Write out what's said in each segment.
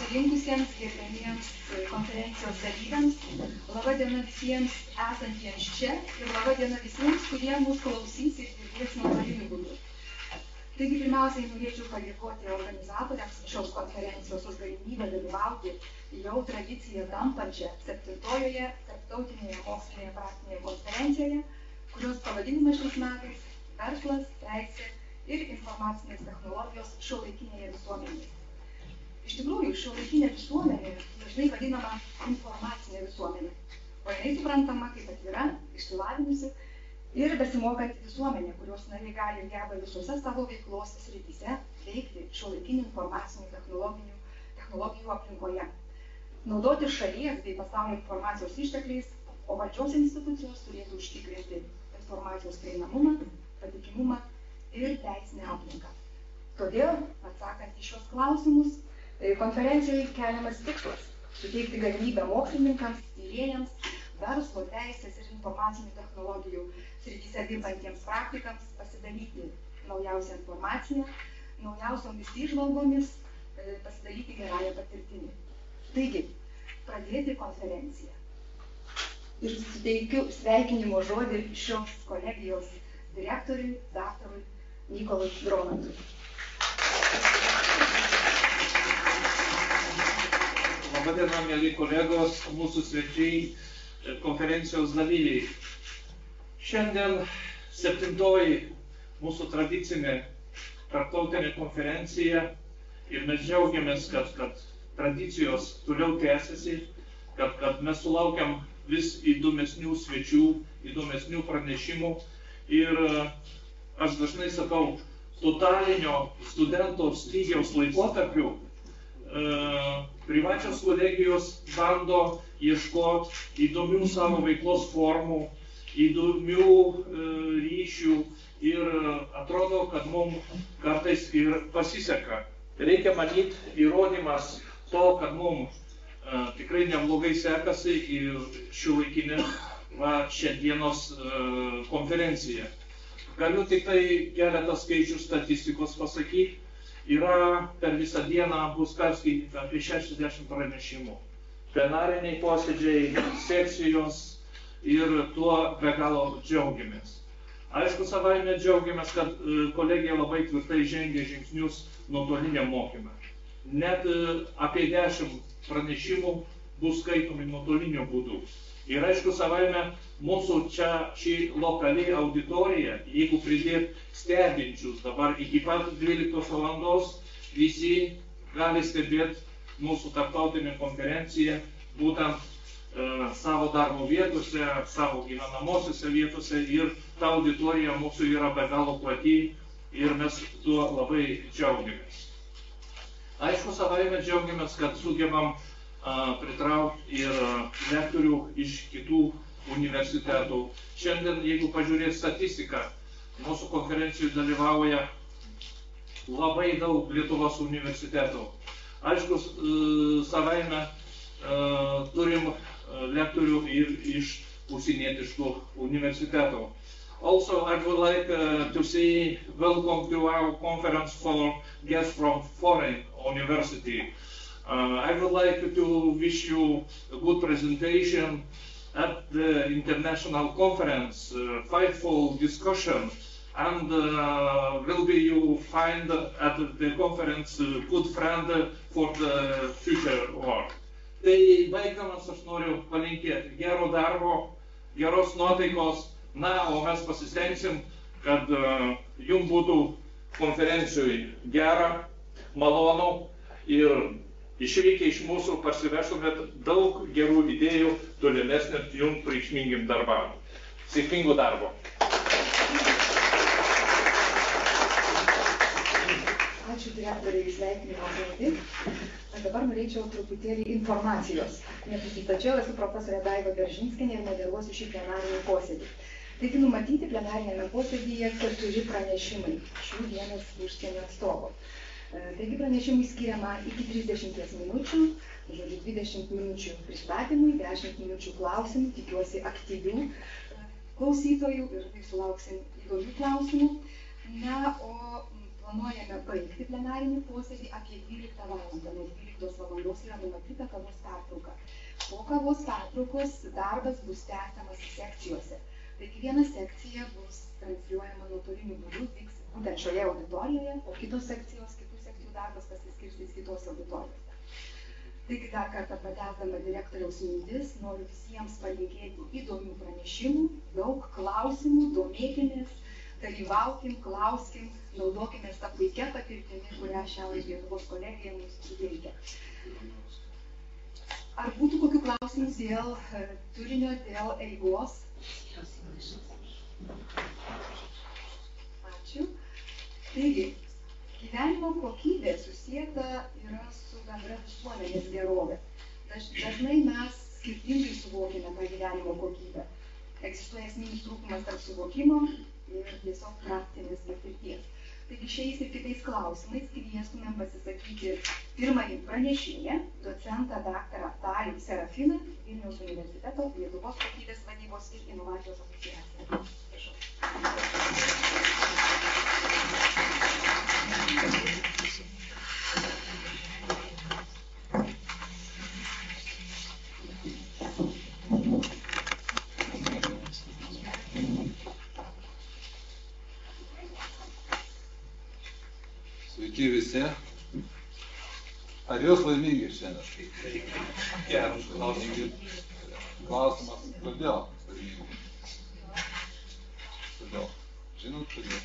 susirinkusiems gerbiamiems konferencijos dalyviams, laba diena visiems esantiems čia ir laba diena visiems, kurie mus klausys ir girdės nuotoliniu būdu. Taigi pirmiausiai norėčiau padėkoti organizatoriams šios konferencijos už galimybę dalyvauti jau tradiciją tampančią 7-ojoje tarptautinėje mokslinėje praktinėje konferencijoje, kurios pavadinimas šiais metais Verslas, teisė ir informacinės technologijos šiuolaikinėje visuomenėje. Iš tikrųjų, šiuolaikinė visuomenė dažnai vadinama informacinė visuomenė, o jinai suprantama kaip atvira, išsilavinusi ir besimokanti visuomenė, kurios nariai gali ir geba visose savo veiklos srityse veikti šiuolaikinių informacinių technologijų aplinkoje. Naudoti šalies bei pasaulio informacijos ištekliais, o valdžios institucijos turėtų užtikrinti informacijos prieinamumą, patikimumą ir teisinę aplinką. Todėl, atsakant į šios klausimus, konferencijoje keliamas tikslas – suteikti galimybę mokslininkams, tyrėjams, verslo, teisės ir informacinių technologijų srityse dirbantiems praktikams pasidalyti naujausią informaciją, naujausiomis įžvalgomis, pasidalyti gerąją patirtimį. Taigi, pradėti konferenciją. Ir suteikiu sveikinimo žodį šios kolegijos direktoriui, daktarui Mykolui Dronantui. Labadiena, mėly kolegos, mūsų svečiai, konferencijos dalyviai. Šiandien 7-oji mūsų tradicinė tarptautinė konferencija ir mes džiaugiamės, kad tradicijos toliau tęsiasi, kad mes sulaukiam vis įdomesnių svečių, įdomesnių pranešimų ir aš dažnai sakau, totalinio studento stygiaus laikotarpiu privačios kolegijos bando ieškoti įdomių savo veiklos formų, įdomių ryšių ir atrodo, kad mums kartais ir pasiseka. Reikia manyti įrodymas to, kad mums tikrai neblogai sekasi ir šiuolaikinė šiandienos konferencija. Galiu tik tai keletą skaičių statistikos pasakyti. Yra per visą dieną bus perskaityta apie 60 pranešimų. Plenariniai posėdžiai, sekcijos ir tuo be galo džiaugiamės. Aišku, savaime džiaugiamės, kad kolegija labai tvirtai žengia žingsnius nuotoliniam mokymui. Net apie 10 pranešimų bus skaitomi nuotoliniu būdu. Ir aišku, savaime mūsų čia šį lokali auditorija, jeigu pridėt stebinčius dabar iki pat 12 valandos, visi gali stebėti mūsų tarptautinę konferenciją būtent savo darbo vietose, savo gyvenamosiose vietose ir ta auditorija mūsų yra be galo plati ir mes tuo labai džiaugiamės. Aišku, savaime džiaugiamės, kad sugebam pritraukti ir lektorių iš kitų universitetų. Šiandien, jeigu pažiūrėt statistiką, mūsų konferencijoje dalyvauja labai daug Lietuvos universitetų. Aišku, savaime turim lektorių ir iš užsienietiškų universitetų. Also, I would like to say welcome to our conference for guests from foreign university. I would like to wish you a good presentation at the international conference, fightful discussion, and will be you find at the conference a good friend for the future work. Tai baigdamas aš noriu palinkėti gero darbo, geros nuotaikos, na, o mes pasistengsim, kad jums būtų konferencijoje gera, malonu ir išvykę iš mūsų parsiveštumėt daug gerų idėjų tolimesniam jums reikšmingim darbam. Sėkmingo darbo. Ačiū direktoriai sveikinimo žodį. Dabar norėčiau truputėlį informacijos. Neprisistačiau, esu profesorė Daiva Beržinskienė ir moderuosiu šį plenarinį posėdį. Taigi numatyti plenarinėme posėdyje 4 pranešimai, šių vienas užsienio atstovų. Taigi pranešimui skiriama iki 30 minučių, žodžiu 20 minučių pristatymui, 10 minučių klausimų, tikiuosi aktyvių klausytojų ir sulauksim įdomių klausimų. Na, o planuojame baigti plenarinį posėdį apie 12 valandą. Nuo 12 valandos yra numatyta kavos pertrauka. Po kavos pertraukos darbas bus tęsiamas sekcijose. Taigi viena sekcija bus transliuojama nuotoliniu būdu, vyks būtent šioje auditorijoje, o kitos sekcijos, kitų sekcijų darbas pasiskirstys kitose auditorijose. Taigi dar kartą pratęsdama direktoriaus mintis, noriu visiems palinkėti įdomių pranešimų, daug klausimų, domėkimės, dalyvaukim, klauskim, naudokimės tą puikią patirtimį, kurią Šiaurės Lietuvos kolegija mums suteikia. Ar būtų kokių klausimų dėl turinio, dėl eigos? Ačiū. Taigi, gyvenimo kokybė susieta yra su bendra visuomenės gerovė. Dažnai mes skirtingai suvokime tą gyvenimo kokybę. Egzistuoja esminis trūkumas tarp suvokimo ir tiesiog praktinės patirties. Taigi šiais ir kitais klausimais kviestumėm pasisakyti pirmąjį pranešėją, docentą daktarą Dalių Serafiną, Vilniaus universiteto Lietuvos kokybės vadybos ir inovacijos asociacija. Prašau. Sveiki visi. Ar jūs laimingi šiandien? Geras klausimas. Klausimas, kodėl laimingi? Kodėl? Žinot, kodėl?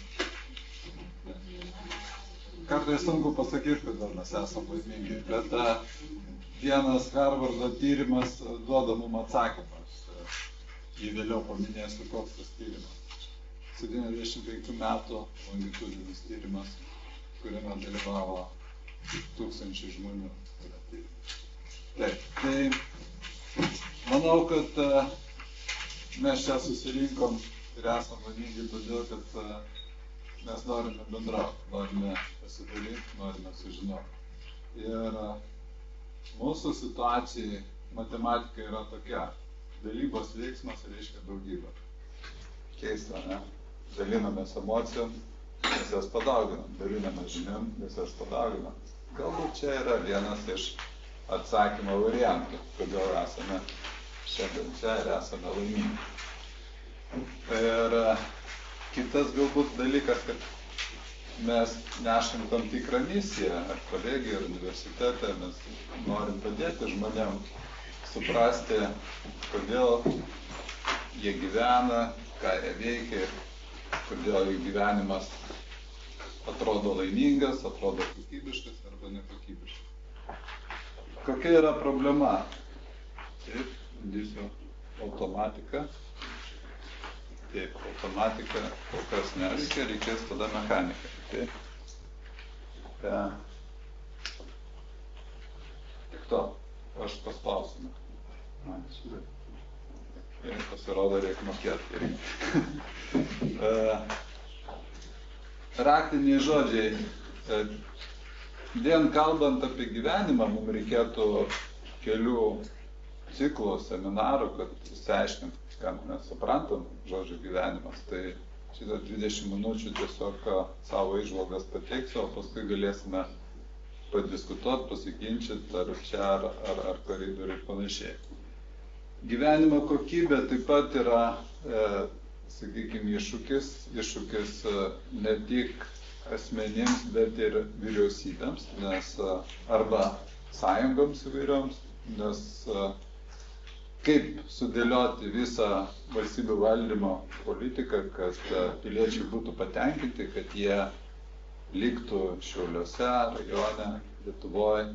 Kartais sunku pasakyti, kodėl mes esame laimingi, bet vienas Harvardo tyrimas duoda mums atsakymas. Jį vėliau paminėsiu, koks tas tyrimas. 75 metų longitudinis tyrimas, kuriame dalyvavo 1000 žmonių. Taip, tai manau, kad mes čia susirinkom ir esame laimingi todėl, kad mes norime bendrauti, norime pasidalinti, norime sužinoti. Ir mūsų situacijai matematika yra tokia. Dalybos veiksmas reiškia daugybę. Keista, ne? Dalinamės emocijom, mes jas padauginam, daliname žiniom, mes jas padauginam. Galbūt čia yra vienas iš atsakymo variantų, kodėl esame šiandien čia ir esame laimingi. Ir kitas galbūt dalykas, kad mes nešam tam tikrą misiją, ar kolegiją, ar universitete, mes norim padėti žmonėm suprasti, kodėl jie gyvena, ką jie veikia, kodėl jų gyvenimas atrodo laimingas, atrodo kokybiškas arba nekokybiškas. Kokia yra problema? Taip, bandysiu automatiką. Taip, automatika kol kas nereikia, reikės tada mechanika. Taip. Tik to, aš paspausiu. Ir pasirodo, reikia mokėti. Raktiniai žodžiai. Vien kalbant apie gyvenimą, mums reikėtų kelių ciklų, seminarų, kad išsiaiškinti, ką mes suprantam žodžiu gyvenimas. Tai šitą 20 minučių tiesiog savo įžvalgas pateiksiu, o paskui galėsime padiskutuoti, pasiginčyti ar čia, ar koridoriui ir panašiai. Gyvenimo kokybė taip pat yra, sakykime, iššūkis ne tik asmenims, bet ir vyriausybėms, nes arba sąjungoms įvairioms, nes kaip sudėlioti visą valstybių valdymo politiką, kad piliečiai būtų patenkinti, kad jie liktų Šiauliuose, rajone, Lietuvoje,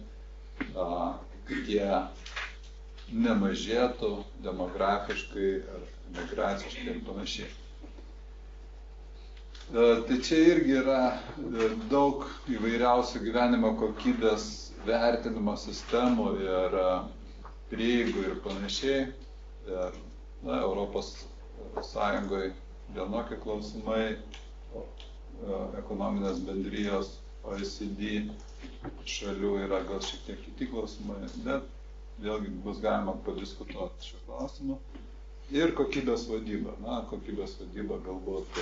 kad jie nemažėtų demografiškai ar migraciškai ir panašiai. Tai čia irgi yra daug įvairiausių gyvenimo kokybės vertinimo sistemų ir prieigų ir panašiai. Europos Sąjungoje vienokie klausimai, ekonominės bendrijos, OECD šalių yra gal šiek tiek kiti klausimai, bet vėlgi bus galima padiskutuoti šio klausimu. Ir kokybės vadyba. Kokybės vadyba galbūt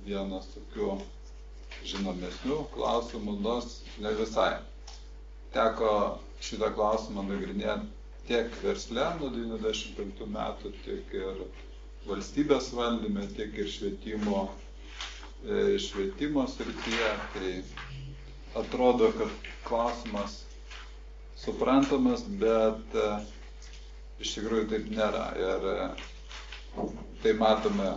vienas tokių žinomesnių klausimų, nors ne visai. Teko šitą klausimą nagrinėti tiek versle nuo 95 metų, tiek ir valstybės valdyme, tiek ir švietimo srityje. Tai atrodo, kad klausimas suprantamas, bet iš tikrųjų taip nėra. Ir tai matome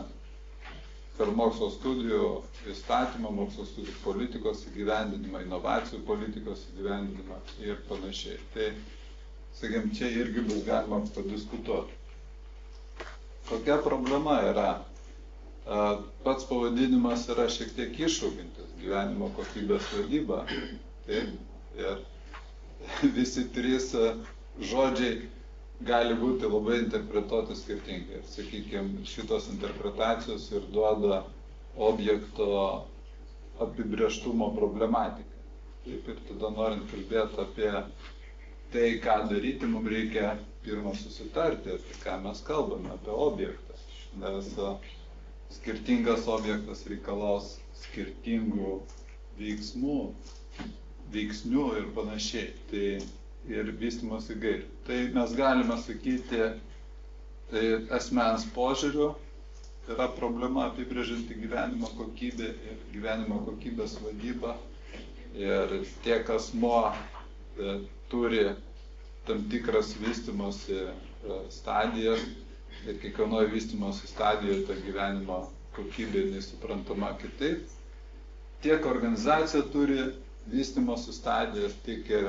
per mokslo studijų įstatymą, mokslo studijų politikos įgyvendinimą, inovacijų politikos įgyvendinimą ir panašiai. Tai, sakėm, čia irgi bus galima padiskutuoti. Kokia problema yra? Pats pavadinimas yra šiek tiek iššūkintis - gyvenimo kokybės vadyba. Taip, ir visi trys žodžiai gali būti labai interpretuoti skirtingai. Ir, sakykime, šitos interpretacijos ir duoda objekto apibrėžtumo problematiką. Taip, ir tada norint kalbėti apie tai, ką daryti, mums reikia pirmą susitarti, apie ką mes kalbame, apie objektą. Nes skirtingas objektas reikalaus skirtingų veiksnių ir panašiai. Tai ir vystymosi gairių. Tai mes galime sakyti, tai asmens požiūriu yra problema apibrėžianti gyvenimo kokybę ir gyvenimo kokybės vadybą. Ir tiek asmuo turi tam tikras vystymosi stadijas ir kiekvienoje vystymosi stadijoje ta gyvenimo kokybė nesuprantama kitaip. Tiek organizacija turi vystymosi stadijas, tiek ir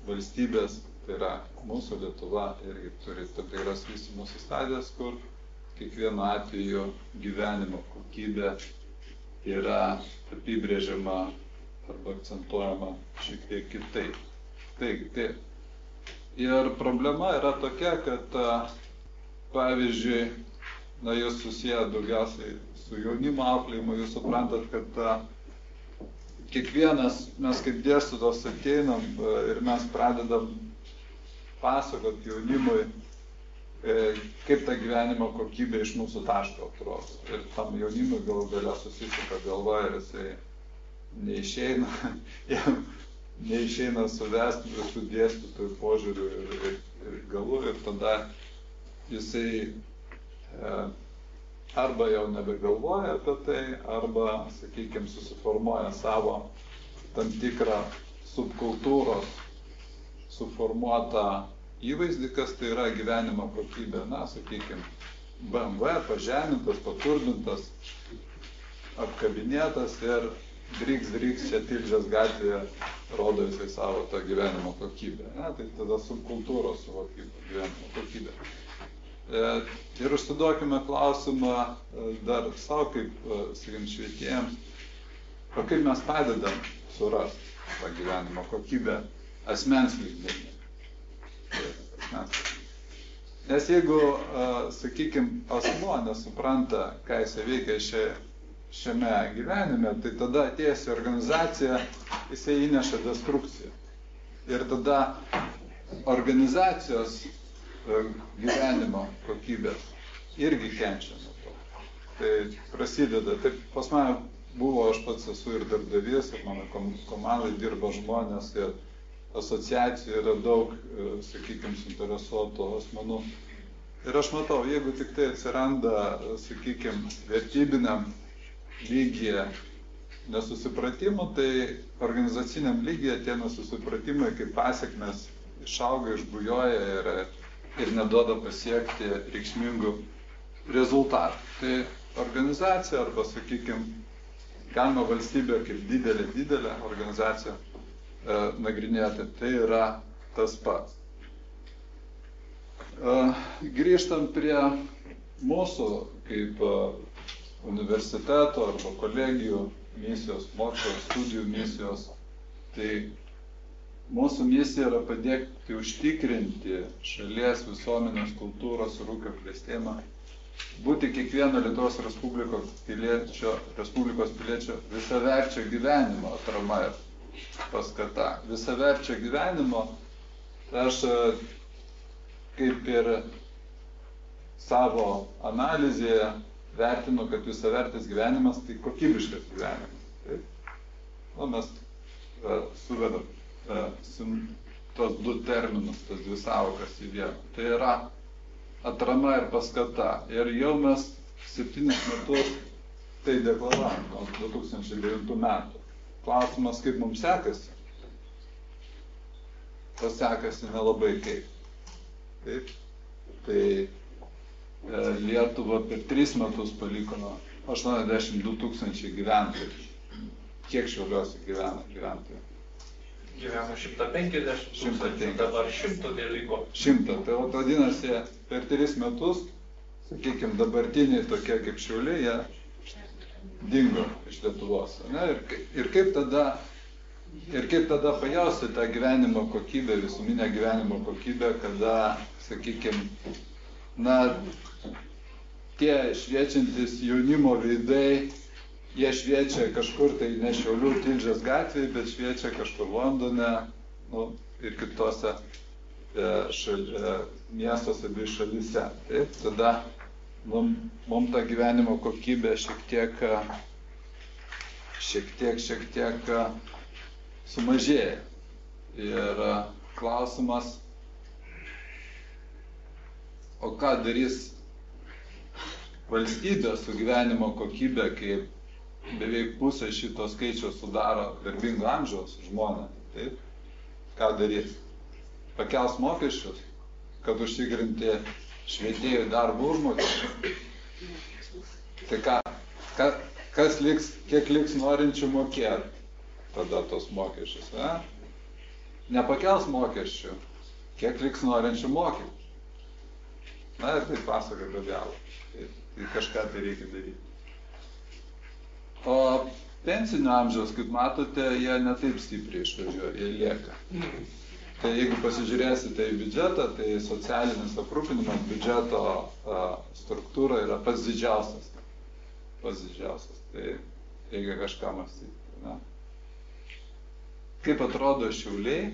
valstybės, tai yra mūsų Lietuva, irgi turi tam tikras vystymosi stadijas, kur kiekvienu atveju gyvenimo kokybė yra apibrėžiama arba akcentuojama šiek tiek kitaip. Taigi, ir problema yra tokia, kad pavyzdžiui, jūs susiję daugiausiai su jaunimo auklėjimu, jūs suprantat, kad kiekvienas, mes kaip dėstytos ateinam ir mes pradedam pasakoti jaunimui, kaip ta gyvenimo kokybė iš mūsų taško atrodo. Ir tam jaunimui galų gale susisuka galva ir jisai neišeina suvesti visų dėstytojų požiūrių ir galų, ir tada jisai arba jau nebegalvoja apie tai, arba, sakykime, susiformuoja savo tam tikrą subkultūros suformuotą įvaizdį, kas tai yra gyvenimo kokybė. Na, sakykime, BMW pažemintas, paturbintas, apkabinėtas ir driks čia Tilžės gatvėje rodo jisai savo tą gyvenimo kokybę. Na, tai tada subkultūros suvokimo gyvenimo kokybė. Ir užsiduokime klausimą dar savo, kaip, sakykime, švietėjams, o kaip mes padedam surasti tą gyvenimo kokybę asmens lygmenį. Nes jeigu, sakykime, asmuo nesupranta, ką jisai veikia šiame gyvenime, tai tada atėjęs į organizaciją, jisai įneša destrukciją. Ir tada organizacijos gyvenimo kokybės irgi kenčia nuo to. Tai prasideda, taip pas mane buvo, aš pats esu ir darbdavys, ir mano komandai dirba žmonės, ir asociacijų yra daug, sakykime, suinteresuotų asmenų. Ir aš matau, jeigu tik tai atsiranda, sakykime, vertybiniam lygyje nesusipratimų, tai organizaciniam lygyje tie nesusipratimai kaip pasekmės išauga, išbujoja ir neduoda pasiekti reikšmingų rezultatų. Tai organizacija arba, sakykime, galima valstybė kaip didelė organizacija nagrinėti, tai yra tas pats. Grįžtant prie mūsų kaip universiteto arba kolegijų misijos, mokslo studijų misijos, tai mūsų misija yra padėti užtikrinti šalies visuomenės kultūros ir ūkio klestėjimą, būti kiekvieno Lietuvos Respublikos piliečio visaverčio gyvenimo atrama ir paskata. Visaverčio gyvenimo, aš kaip ir savo analizėje vertinu, kad visavertis gyvenimas tai kokybiškas gyvenimas. Taip? Mes suvedam tos du terminus, tos dvi sąvokas į vieną. Tai yra atrama ir paskata. Ir jau mes 7 metus tai deklaravom, nuo 2009 metų. Klausimas, kaip mums sekasi. Tas sekasi nelabai kaip. Taip. Tai Lietuva per 3 metus paliko 82 000 gyventojų. Kiek Šiauliuose gyvena gyventojų? Gyveno 150 000, dabar 100 neliko. 100. Tai vadinasi, per 3 metus, sakykime, dabartiniai tokie kaip Šiauliai, jie dingo iš Lietuvos. Ne? Ir kaip tada pajausti tą gyvenimo kokybę, visuminę gyvenimo kokybę, kada, sakykime, tie šviečiantis jaunimo veidai, jie šviečia kažkur tai ne Šiaulių Tilžės gatvėje, bet šviečia kažkur Londone ir kitose miestuose bei šalyse. Taip, tada mums ta gyvenimo kokybė šiek tiek sumažėja. Ir klausimas, o ką darys valstybė su gyvenimo kokybė, kai beveik pusę šito skaičiaus sudaro darbingo amžiaus žmonės, taip? Ką darys? Pakels mokesčius, kad užtikrinti švietėjų darbo užmokestį. Tai kas liks, kiek liks norinčių mokėti tada tos mokesčius, ne? Nepakels mokesčių, kiek liks norinčių mokyti. Na ir tai pasaka be galo. Tai kažką tai reikia daryti. O pensinio amžiaus, kaip matote, jie netaip stipriai išvažiuoja, jie lieka. Tai jeigu pasižiūrėsite į biudžetą, tai socialinis aprūpinimas biudžeto struktūra yra pats didžiausias. Tai reikia kažką mąstyti. Ne? Kaip atrodo Šiauliai?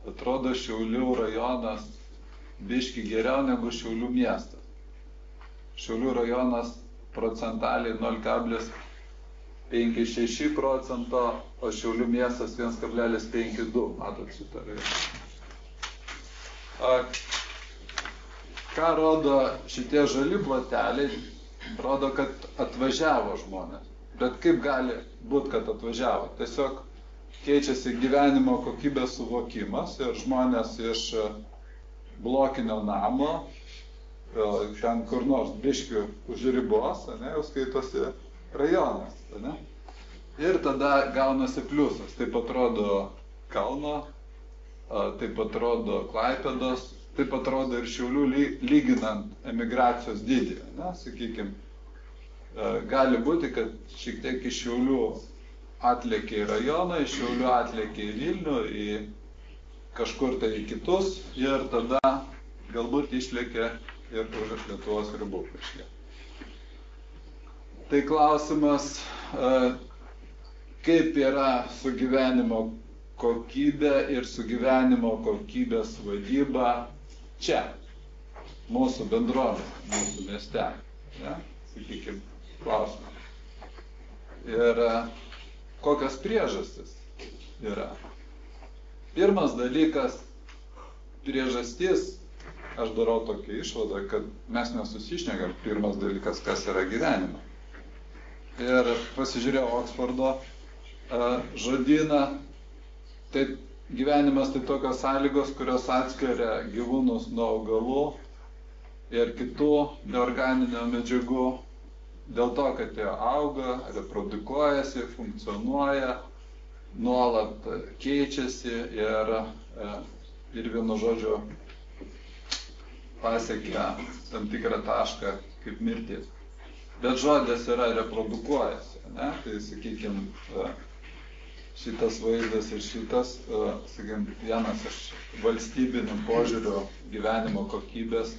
Atrodo Šiaulių rajonas biški geriau negu Šiaulių miestas. Šiaulių rajonas procentaliai 0,56%, o Šiaulių miestas 1,52%. Matot šitą rajoną. Ką rodo šitie žali ploteliai? Rodo, kad atvažiavo žmonės. Bet kaip gali būti, kad atvažiavo? Tiesiog keičiasi gyvenimo kokybės suvokimas ir žmonės iš blokinio namo, ten kur nors biškių už ribos, jau skaitosi rajonas. Ne? Ir tada gaunasi pliusas. Taip atrodo Kauno, taip atrodo Klaipėdos, taip atrodo ir Šiaulių lyginant emigracijos dydį. Sakykime, gali būti, kad šiek tiek iš Šiaulių atlėkė į rajoną, iš Šiaulių atlėkė į Vilnių, į kažkur tai į kitus ir tada galbūt išlėkė ir už Lietuvos ribų kažkiek. Tai klausimas, kaip yra su gyvenimo kokybė ir su gyvenimo kokybės vadyba čia, mūsų bendruomenė, mūsų mieste. Ja? Sakykime, klausimas. Ir kokios priežastys yra? Pirmas dalykas, priežastis, aš darau tokią išvadą, kad mes nesusišnekam, pirmas dalykas, kas yra gyvenimas. Ir pasižiūrėjau Oksfordo žodyną, tai gyvenimas tai tokios sąlygos, kurios atskiria gyvūnus nuo augalų ir kitų neorganinių medžiagų, dėl to, kad jie auga, reprodukuojasi, funkcionuoja, nuolat keičiasi ir vienu žodžiu pasiekia tam tikrą tašką kaip mirtis. Bet žodis yra reprodukuojasi. Ne? Tai, sakykime, šitas vaizdas ir šitas, sakykime, vienas iš valstybinių požiūrių gyvenimo kokybės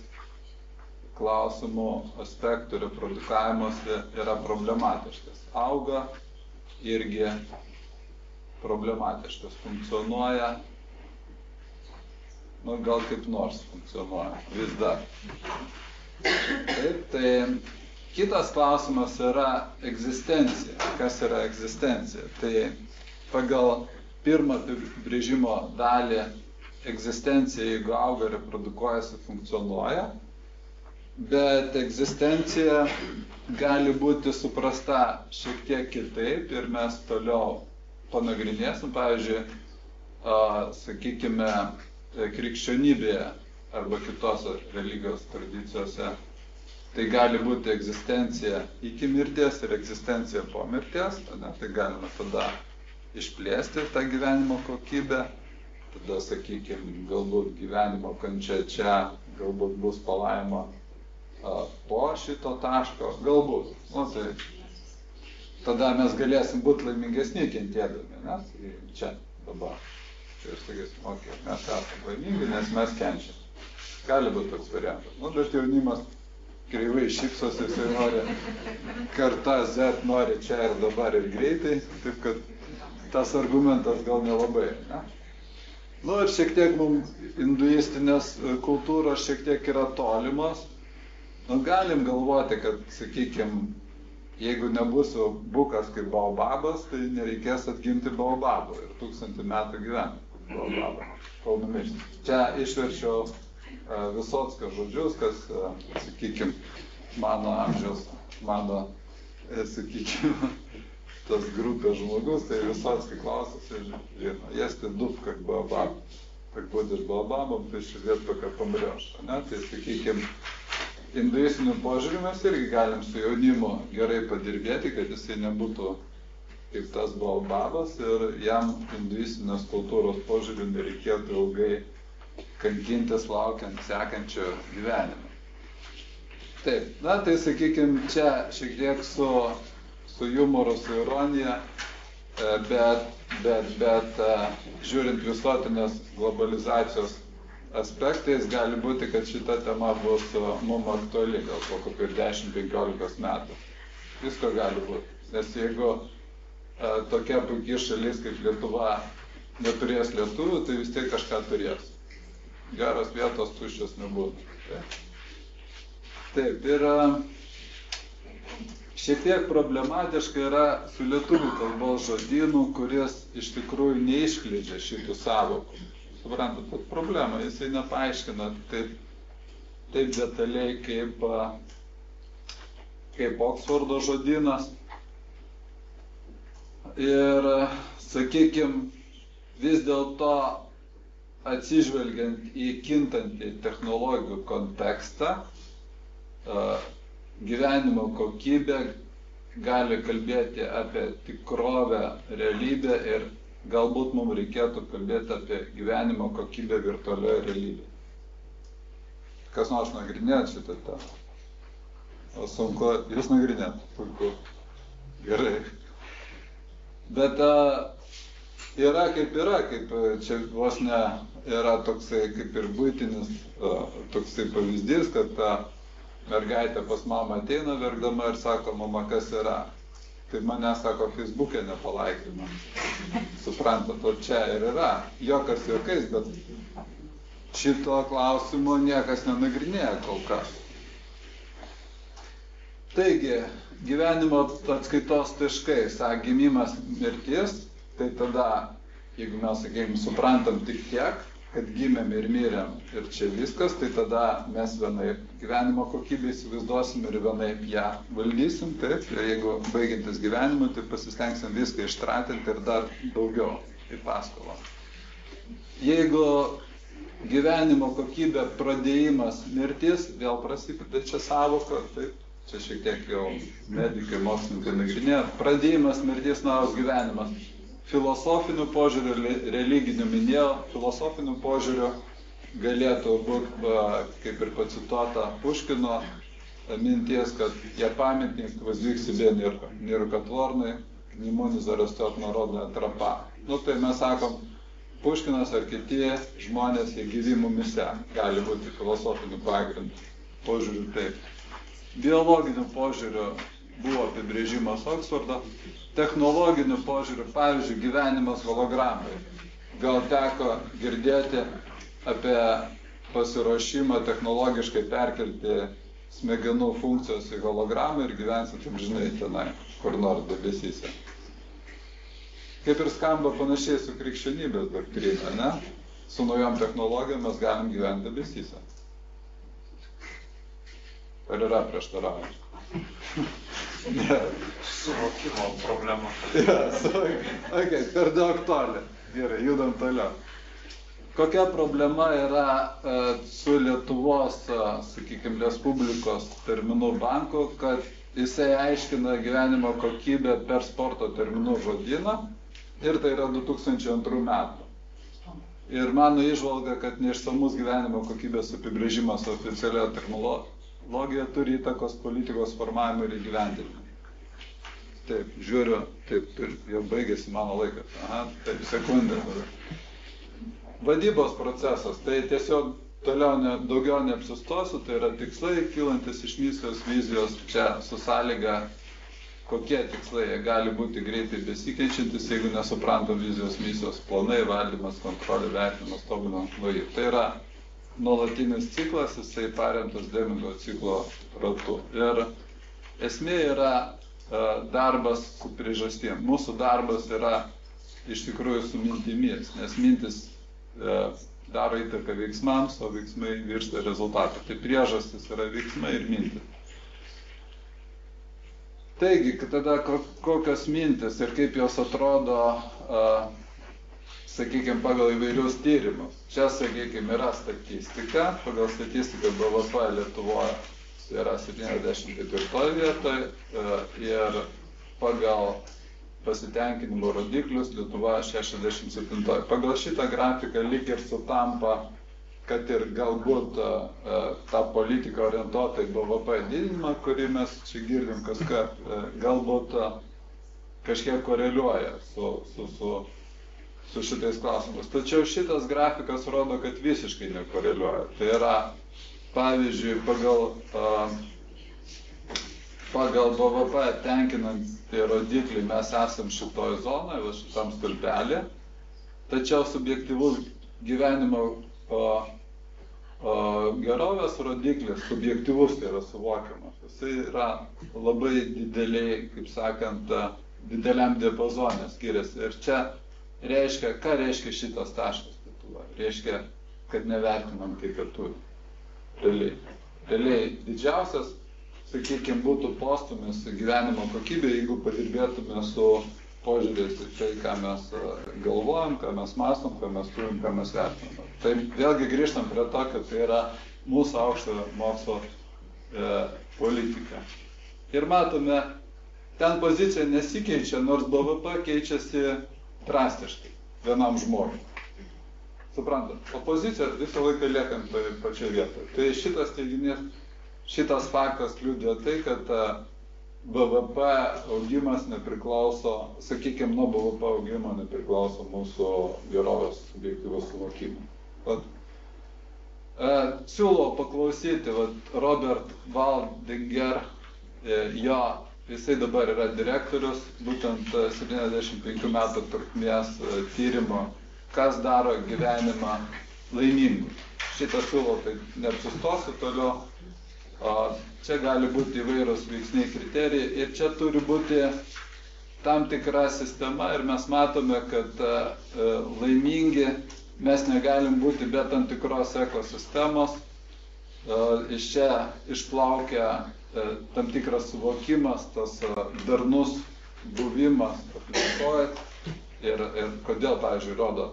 klausimų aspektų reprodukavimuose yra problematiškas. Auga irgi problematiškas, funkcionuoja, gal kaip nors funkcionuoja, vis dar. Taip, tai kitas klausimas yra egzistencija. Kas yra egzistencija? Tai pagal pirmą apibrėžimo dalį egzistencija, jeigu auga, reprodukuojasi, funkcionuoja, bet egzistencija gali būti suprasta šiek tiek kitaip ir mes toliau panagrinėsim, pavyzdžiui, sakykime, krikščionybėje arba kitose religijos tradicijose. Tai gali būti egzistencija iki mirties ir egzistencija po mirties, tai galima tada išplėsti tą gyvenimo kokybę, tada, sakykime, galbūt gyvenimo kančia čia, galbūt bus palaima po šito taško, galbūt. Tai tada mes galėsim būti laimingesni kentėdami, nes čia dabar. Tai aš sakysim, okei, mes esame laimingi, nes mes kenčiam. Gali būti toks variantas. Bet jaunimas kreivai šypsosi, jisai nori, karta Z nori čia ir dabar ir greitai, taip kad tas argumentas gal nelabai. Ne? Ir šiek tiek mums hinduistinės kultūros šiek tiek yra tolimos. Galim galvoti, kad, sakykime, jeigu nebūsiu bukas kaip baobabas, tai nereikės atgimti baobabų ir 1000 metų gyventi baobabą, kol numirsiu. Čia išverčiau Visockio žodžius, kas, sakykime, mano amžiaus, sakykime, tas grupės žmogus, tai Visockį klausasi, žino, jesti dup, как baobab. Так будешь baobabom, tai širdies tokia pamrėš. Tai, sakykime, hinduistiniu požiūriu mes irgi galim su jaunimu gerai padirbėti, kad jisai nebūtų kaip tas baobabas ir jam hinduistinės kultūros požiūriu nereikėtų ilgai kankintis laukiant sekančio gyvenimo. Taip, tai sakykime, čia šiek tiek su jumoru, su ironija, bet žiūrint visuotinės globalizacijos aspektais, gali būti, kad šita tema bus mums aktuali gal po kokių 10-15 metų. Visko gali būti. Nes jeigu tokia puikiai šalis kaip Lietuva neturės lietuvių, tai vis tiek kažką turės. Geros vietos tuščios nebūtų. Taip, ir šiek tiek problematiška yra su lietuvių kalbos žodynu, kuris iš tikrųjų neišskleidžia šitų sąvokų. Suprantat, kad problema, jisai nepaaiškina taip detaliai kaip Oksfordo žodynas. Ir, sakykime, vis dėlto atsižvelgiant į kintantį technologijų kontekstą, gyvenimo kokybė gali kalbėti apie tikrovę, realybę ir galbūt mums reikėtų kalbėti apie gyvenimo kokybę virtualioje realybėje. Kas nors nagrinėt šitą temą? O sunku, jūs nagrinėt, puiku. Gerai. Bet yra, kaip čia vos ne yra toksai kaip ir buitinis toksai pavyzdys, kad ta mergaitė pas mamą ateina verkdama ir sako, mama, kas yra? Tai mane, sako, Facebook'e nepalaikino. Suprantat, o čia ir yra. Jokas jokais, bet šito klausimo niekas nenagrinėja kol kas. Taigi, gyvenimo atskaitos taškai, gimimas, mirtis, tai tada, jeigu mes, sakykime, suprantam tik tiek, kad gimėm ir mirėm ir čia viskas, tai tada mes vienaip gyvenimo kokybę įsivaizduosim ir vienaip ją valdysim, taip, ir jeigu baigiantis gyvenimui, tai pasistengsim viską ištratinti ir dar daugiau į paskolą. Jeigu gyvenimo kokybė pradėjimas mirtis, vėl prasideda čia sąvoka, taip, čia šiek tiek jau medikai, mokslininkai nagrinėja, pradėjimas mirtis, naujas gyvenimas. Filosofiniu požiūriu, religiniu minėjau, filosofiniu požiūriu galėtų būti, kaip ir pacituota Puškino minties, kad je pametnik воздвиг себе нерукотворный, к нему не зарастет народная тропа. Tai mes sakom, Puškinas ar kiti žmonės, jie gyvi mumyse, gali būti filosofiniu pagrindu. Požiūriu taip. Biologiniu požiūriu buvo apibrėžimas Oksfordo, technologiniu požiūriu, pavyzdžiui, gyvenimas hologramai. Gal teko girdėti apie pasiruošimą technologiškai perkelti smegenų funkcijos į hologramą ir gyvensit, žinai, tenai, kur nors debesyse. Kaip ir skamba panašiai su krikščionybės doktrina, ne? Su naujom technologijom mes galim gyventi debesyse. Ar yra prieštaraujančių? Ne. Suvokimo problema. Okay, per daug toli. Gerai, judam toliau. Kokia problema yra su Lietuvos, sakykime, Respublikos terminų banku, kad jisai aiškina gyvenimo kokybę per sporto terminų žodyną ir tai yra 2002 metų. Ir mano įžvalga, kad neišsamus gyvenimo kokybės apibrėžimas oficialioje terminologijoje turi įtakos politikos formavimui ir įgyvendinimui. Taip, žiūriu, taip, jau baigėsi mano laikas. Aha, taip, sekundė. Vadybos procesas, tai tiesiog toliau daugiau neapsistosiu, tai yra tikslai, kylantis iš misijos, vizijos, čia su sąlyga, kokie tikslai gali būti greitai besikeičiantis, jeigu nesuprantam vizijos, misijos, planai, valdymas, kontrolė, vertinimas, tobulinant naujai. Tai yra nuolatinis ciklas, jisai paremtas Demingo ciklo ratu. Ir esmė yra darbas su priežastim. Mūsų darbas yra iš tikrųjų su mintimis, nes mintis daro įtaką veiksmams, o veiksmai virsta rezultatą. Tai priežastis yra veiksmai ir mintis. Taigi, tada kokios mintis ir kaip jos atrodo, sakykime, pagal įvairius tyrimus. Čia, sakykime, yra statistika. Pagal statistiką BVP Lietuvoje yra 74 vietoje ir pagal pasitenkinimo rodiklius Lietuva 67. Pagal šitą grafiką lyg ir sutampa, kad ir galbūt ta politika orientuota į BVP didinimą, kurį mes čia girdim kaskart, galbūt kažkiek koreliuoja su šitais klausimus. Tačiau šitas grafikas rodo, kad visiškai nekoreliuoja. Tai yra, pavyzdžiui, pagal BVP tenkinant rodiklį mes esam šitoj zonoje, va šitam stulpelį, tačiau subjektyvus gyvenimo gerovės rodiklis, subjektyvus tai yra suvokiamas. Jisai yra labai dideliai, kaip sakant, dideliam diapazone skiriasi. Ir čia reiškia, ką reiškia šitas taškas Lietuva? Reiškia, kad nevertinam tai, kad turi. Realiai didžiausias, sakykime, būtų postūmis gyvenimo kokybė, jeigu padirbėtume su požiūrės į tai, ką mes galvojam, ką mes mąstom, ką mes turim, ką mes vertinam. Tai vėlgi grįžtam prie to, kad tai yra mūsų aukštojo mokslo politika. Ir matome, ten pozicija nesikeičia, nors BVP keičiasi drastiškai vienam žmogui. Suprantat, o pozicija visą laiką liekant toje pačioje vietoje. Tai šitas teiginys, šitas faktas liudija tai, kad BVP augimas nepriklauso, sakykime, nuo BVP augimo nepriklauso mūsų gerovės subjektyvus suvokimas. Siūlau paklausyti Robert Waldinger, jisai dabar yra direktorius, būtent 75 metų trukmės tyrimo, kas daro gyvenimą laimingu. Šitą siūlau, tai neapsistosiu toliau. Čia gali būti įvairūs veiksniai kriterijai ir čia turi būti tam tikra sistema ir mes matome, kad laimingi mes negalim būti be tam tikros ekosistemos. Iš čia išplaukia tam tikras suvokimas, tas darnus buvimas aplinkoje ir kodėl, pavyzdžiui, rodo,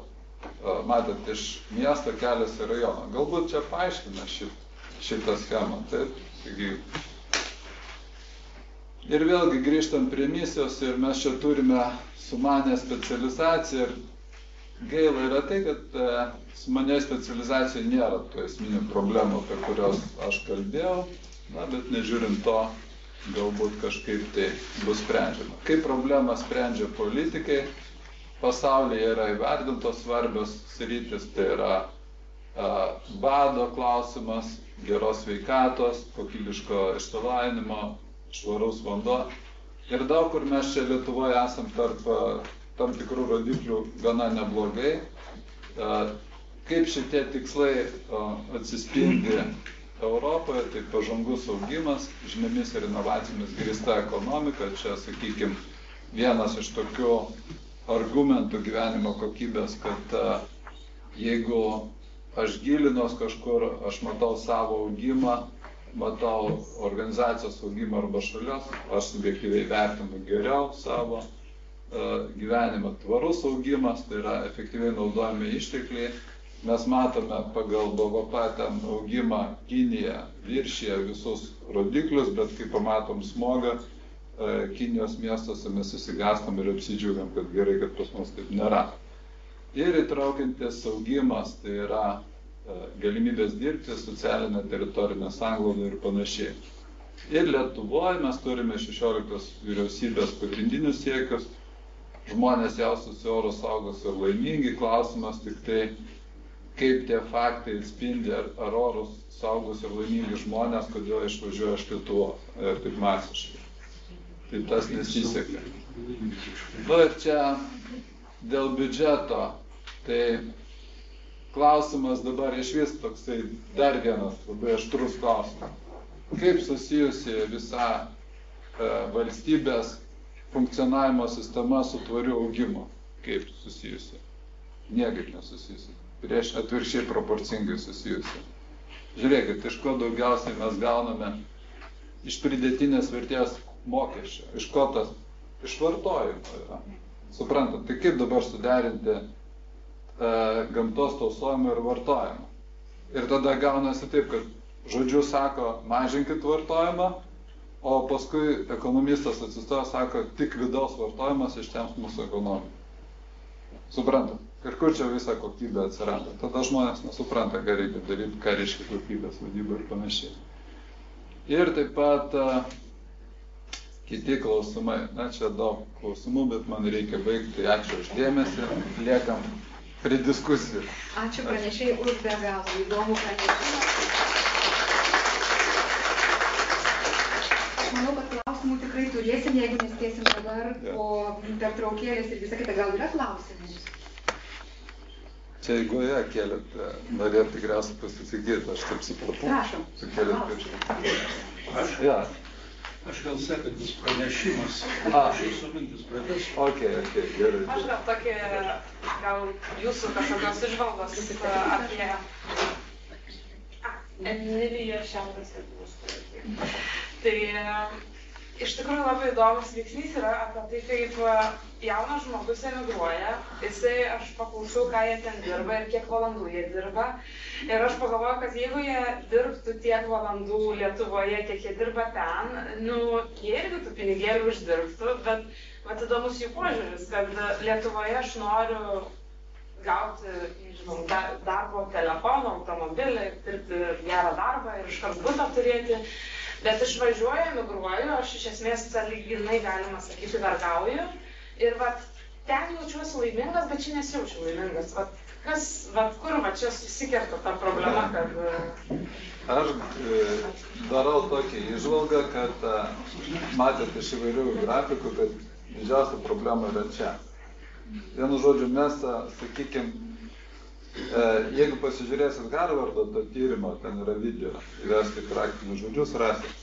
matot, iš miesto kelias į rajoną. Galbūt čia paaiškina šitą schemą. Taip? Ir vėlgi grįžtam prie misijos ir mes čia turime sumanę specializaciją ir gaila yra tai, kad sumanė specializacija nėra tų esminių problemų, apie kurios aš kalbėjau, bet nežiūrint to, galbūt kažkaip tai bus sprendžiama. Kaip problemą sprendžia politikai, pasaulyje yra įvardintos svarbios sritis, tai yra bado klausimas, geros sveikatos, kokybiško išsilavinimo, švaraus vanduo. Ir daug kur mes čia Lietuvoje esam tarp tam tikrų rodiklių gana neblogai. Kaip šitie tikslai atsispindi Europoje, tai pažangus augimas, žiniomis ir inovacijomis grįsta ekonomika. Čia, sakykime, vienas iš tokių argumentų gyvenimo kokybės, kad jeigu aš gilinuos kažkur, aš matau savo augimą, matau organizacijos augimą arba šalios, aš subjektyviai vertinu geriau savo gyvenimą. Tvarus augimas, tai yra efektyviai naudojami ištekliai. Mes matome pagal BVP ten augimą Kinija viršija visus rodiklius, bet kai pamatom smogą Kinijos miestuose, mes susigastam ir apsidžiaugiam, kad gerai, kad pas mus taip nėra. Ir įtraukiantis augimas, tai yra galimybės dirbti, socialinė teritorinė sanglauda ir panašiai. Ir Lietuvoje mes turime 16 vyriausybės pagrindinius siekius. Žmonės jaustųsi orus, saugosi ir laimingi. Klausimas tik tai, kaip tie faktai atspindi, ar orus, saugosi ir laimingi žmonės, kodėl išvažiuoja iš Lietuvos ir taip masiškai. Tai tas nesiseka. Ir čia dėl biudžeto, tai klausimas dabar išvis toksai dar vienas labai aštrus klausimas. Kaip susijusi visa valstybės funkcionavimo sistema su tvariu augimu? Kaip susijusi? Niekaip nesusijusi. Prieš atvirkščiai proporcingai susijusi. Žiūrėkit, iš ko daugiausiai mes gauname iš pridėtinės vertės mokesčio. Iš ko tas? Iš vartojimo yra. Suprantat, tai kaip dabar suderinti gamtos tausojimą ir vartojimą? Ir tada gaunasi taip, kad žodžiu sako, mažinkit vartojimą, o paskui ekonomistas atsistoja, sako, tik vidaus vartojimas ištemps mūsų ekonomiką. Suprantat? Ir kur čia visa kokybė atsiranda? Tada žmonės nesupranta, ką reikia daryti, ką reiškia kokybės vadyba ir panašiai. Ir taip pat kiti klausimai. Na, čia daug klausimų, bet man reikia baigti. Ačiū už dėmesį. Liekam prie diskusijų. Ačiū pranešėjai už be galo įdomų pranešimą. Aš manau, kad klausimų tikrai turėsim, jeigu nespėsim dabar po pertraukėlės ir visą kitą. Gal yra klausimų? Čia eigoje kėlėt, norėt tikriausiai pasisakyti, aš taip supratau. Prašom. Sukėlėt prieš. Ja. Aš gal sekantis pranešimas, aš esu mintis pratęs. Ok, gerai. Aš gal tokie, gal jūsų kažkokios išvalgos apie Emiliją Šiaurės Lietuvos. Tai iš tikrųjų labai įdomus veiksnys yra apie tai, kaip jaunas žmogus emigruoja. Aš paklausiau, ką jie ten dirba ir kiek valandų jie dirba. Ir aš pagalvoju, kad jeigu jie dirbtų tiek valandų Lietuvoje, kiek jie dirba ten, jie irgi tų pinigėlių uždirbtų, bet įdomus jų požiūris, kad Lietuvoje aš noriu gauti, darbo telefoną, automobilį, dirbti gerą darbą ir iškart butą turėti. Bet išvažiuoju, emigruoju, aš iš esmės sąlyginai, galima sakyti, vergauju. Ir ten jaučiuosi laimingas, bet čia nesijaučiu laimingas. Kur čia susikerta ta problema, kad... Aš darau tokį įžvalgą, kad matėte iš įvairių grafikų, kad didžiausia problema yra čia. Vienu žodžiu, mes, sakykime, jeigu pasižiūrėsit Harvardo to tyrimo, ten yra video, įvesti praktinius žodžius, rasit.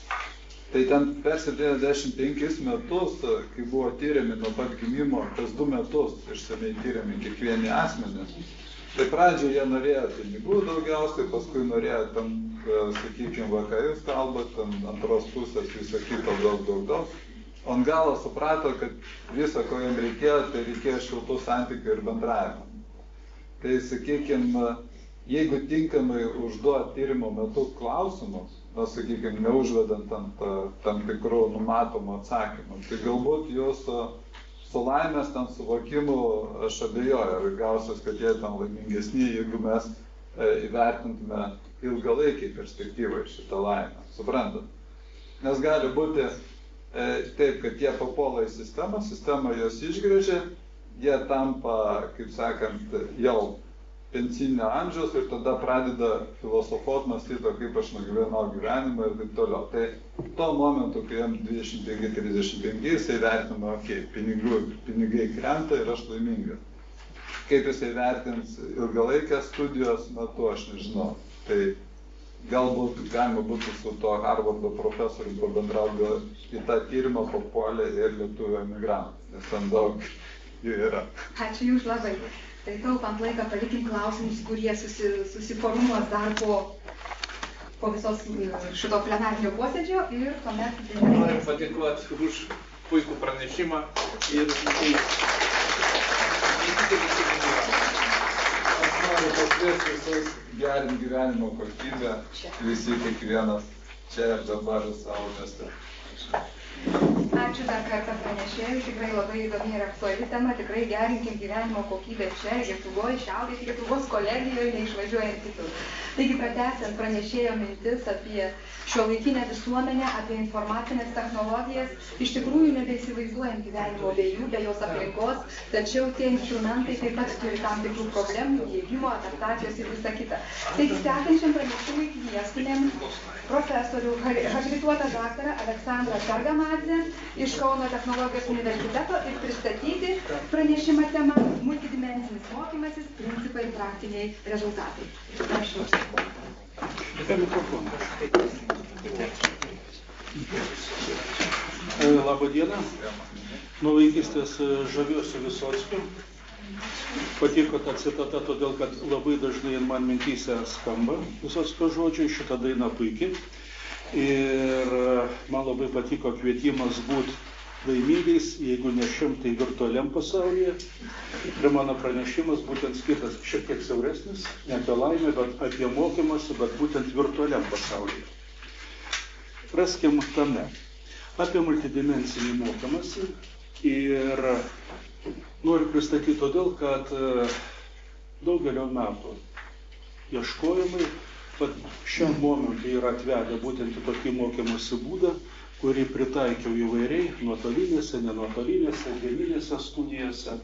Tai ten per 75 metus, kai buvo tyriami nuo pat gimimo, kas 2 metus išsamei tyriami kiekvieni asmenys, tai pradžioje jie norėjo pinigų daugiausiai, paskui norėjo ten, sakykime, ką jūs kalbat, ten antros pusės visą kitą daug. O ant galo suprato, kad viso, ko jiems reikėjo, tai reikėjo šiltų santykių ir bendravimo. Tai, sakykime, jeigu tinkamai užduoti tyrimo metu klausimus, sakykime, neužvedant tam tikrų numatomų atsakymų, tai galbūt jūsų su laimės tam suvokimu aš abejoju, ar gausios, kad jie tam laimingesni, jeigu mes įvertintume ilgalaikiai perspektyvai šitą laimę. Suprantat? Nes gali būti taip, kad jie papuola į sistemą jos išgrėžia, jie tampa, kaip sakant, jau pensinio amžiaus ir tada pradeda filosofuot, mąstyti, kaip aš nugyvenau gyvenimą ir taip toliau. Tai tuo momentu, kai jam 25-35, jisai vertina, pinigai krenta ir aš laimingas. Kaip jisai vertins ilgalaikės studijos metu, aš nežinau. Tai galbūt galima būtų su to Harvardo profesoriu pabendrauti, į tą tyrimą papuolė ir lietuvių emigrantai, nes ten daug jų yra. Ačiū Jums labai. Tai taupant laiką palikim klausimus, kurie susiformuos dar po visos šito plenarinio posėdžio ir tuomet... Noriu padėkoti už puikų pranešimą ir Aš noriu pakviesti visus gerinti gyvenimo kokybę, visi kiekvienas čia ir dabar savo mieste. Ačiū dar kartą pranešėjui, tikrai labai įdomi ir aktuali tema, tikrai gerinkim gyvenimo kokybę čia, Lietuvoje, Šiaurės Lietuvos kolegijoje, neišvažiuojant kitur. Taigi, pratęsiant pranešėjo mintis apie šiuolaikinę visuomenę, apie informacinės technologijas, iš tikrųjų nebeįsivaizduojam gyvenimo be jų, be jos aplinkos, tačiau tie instrumentai taip pat turi tam tikrų problemų, įdiegimo, adaptacijos ir visa kita. Taigi, sekančiam pranešimui kviestumėm profesorių habilituotą daktarą Aleksandrą Sargamadzę iš Kauno technologijos universiteto ir pristatyti pranešimą tema multidimensinis mokymasis, principai ir praktiniai rezultatai. Prašau. Labą dieną. Nuo vaikystės žaviuosi Visockiu. Patiko ta citata, todėl kad labai dažnai man mintyse skamba Visockio žodžiai, šitą dainą puikiai. Ir man labai patiko kvietimas būti laimingais, jeigu ne šimtai virtualiam pasaulyje. Ir mano pranešimas būtent skirtas šiek tiek siauresnis, ne apie laimę, bet apie mokymąsi, bet būtent virtualiam pasaulyje. Raskim tame apie multidimensinį mokymąsi ir noriu pristatyti todėl, kad daugelio metų ieškojimai šiam momentui yra atvedę būtent į tokį mokymosi būdą, kurį pritaikiau įvairiai, nuotolinėse, nenuotolinėse, dieninėse studijose.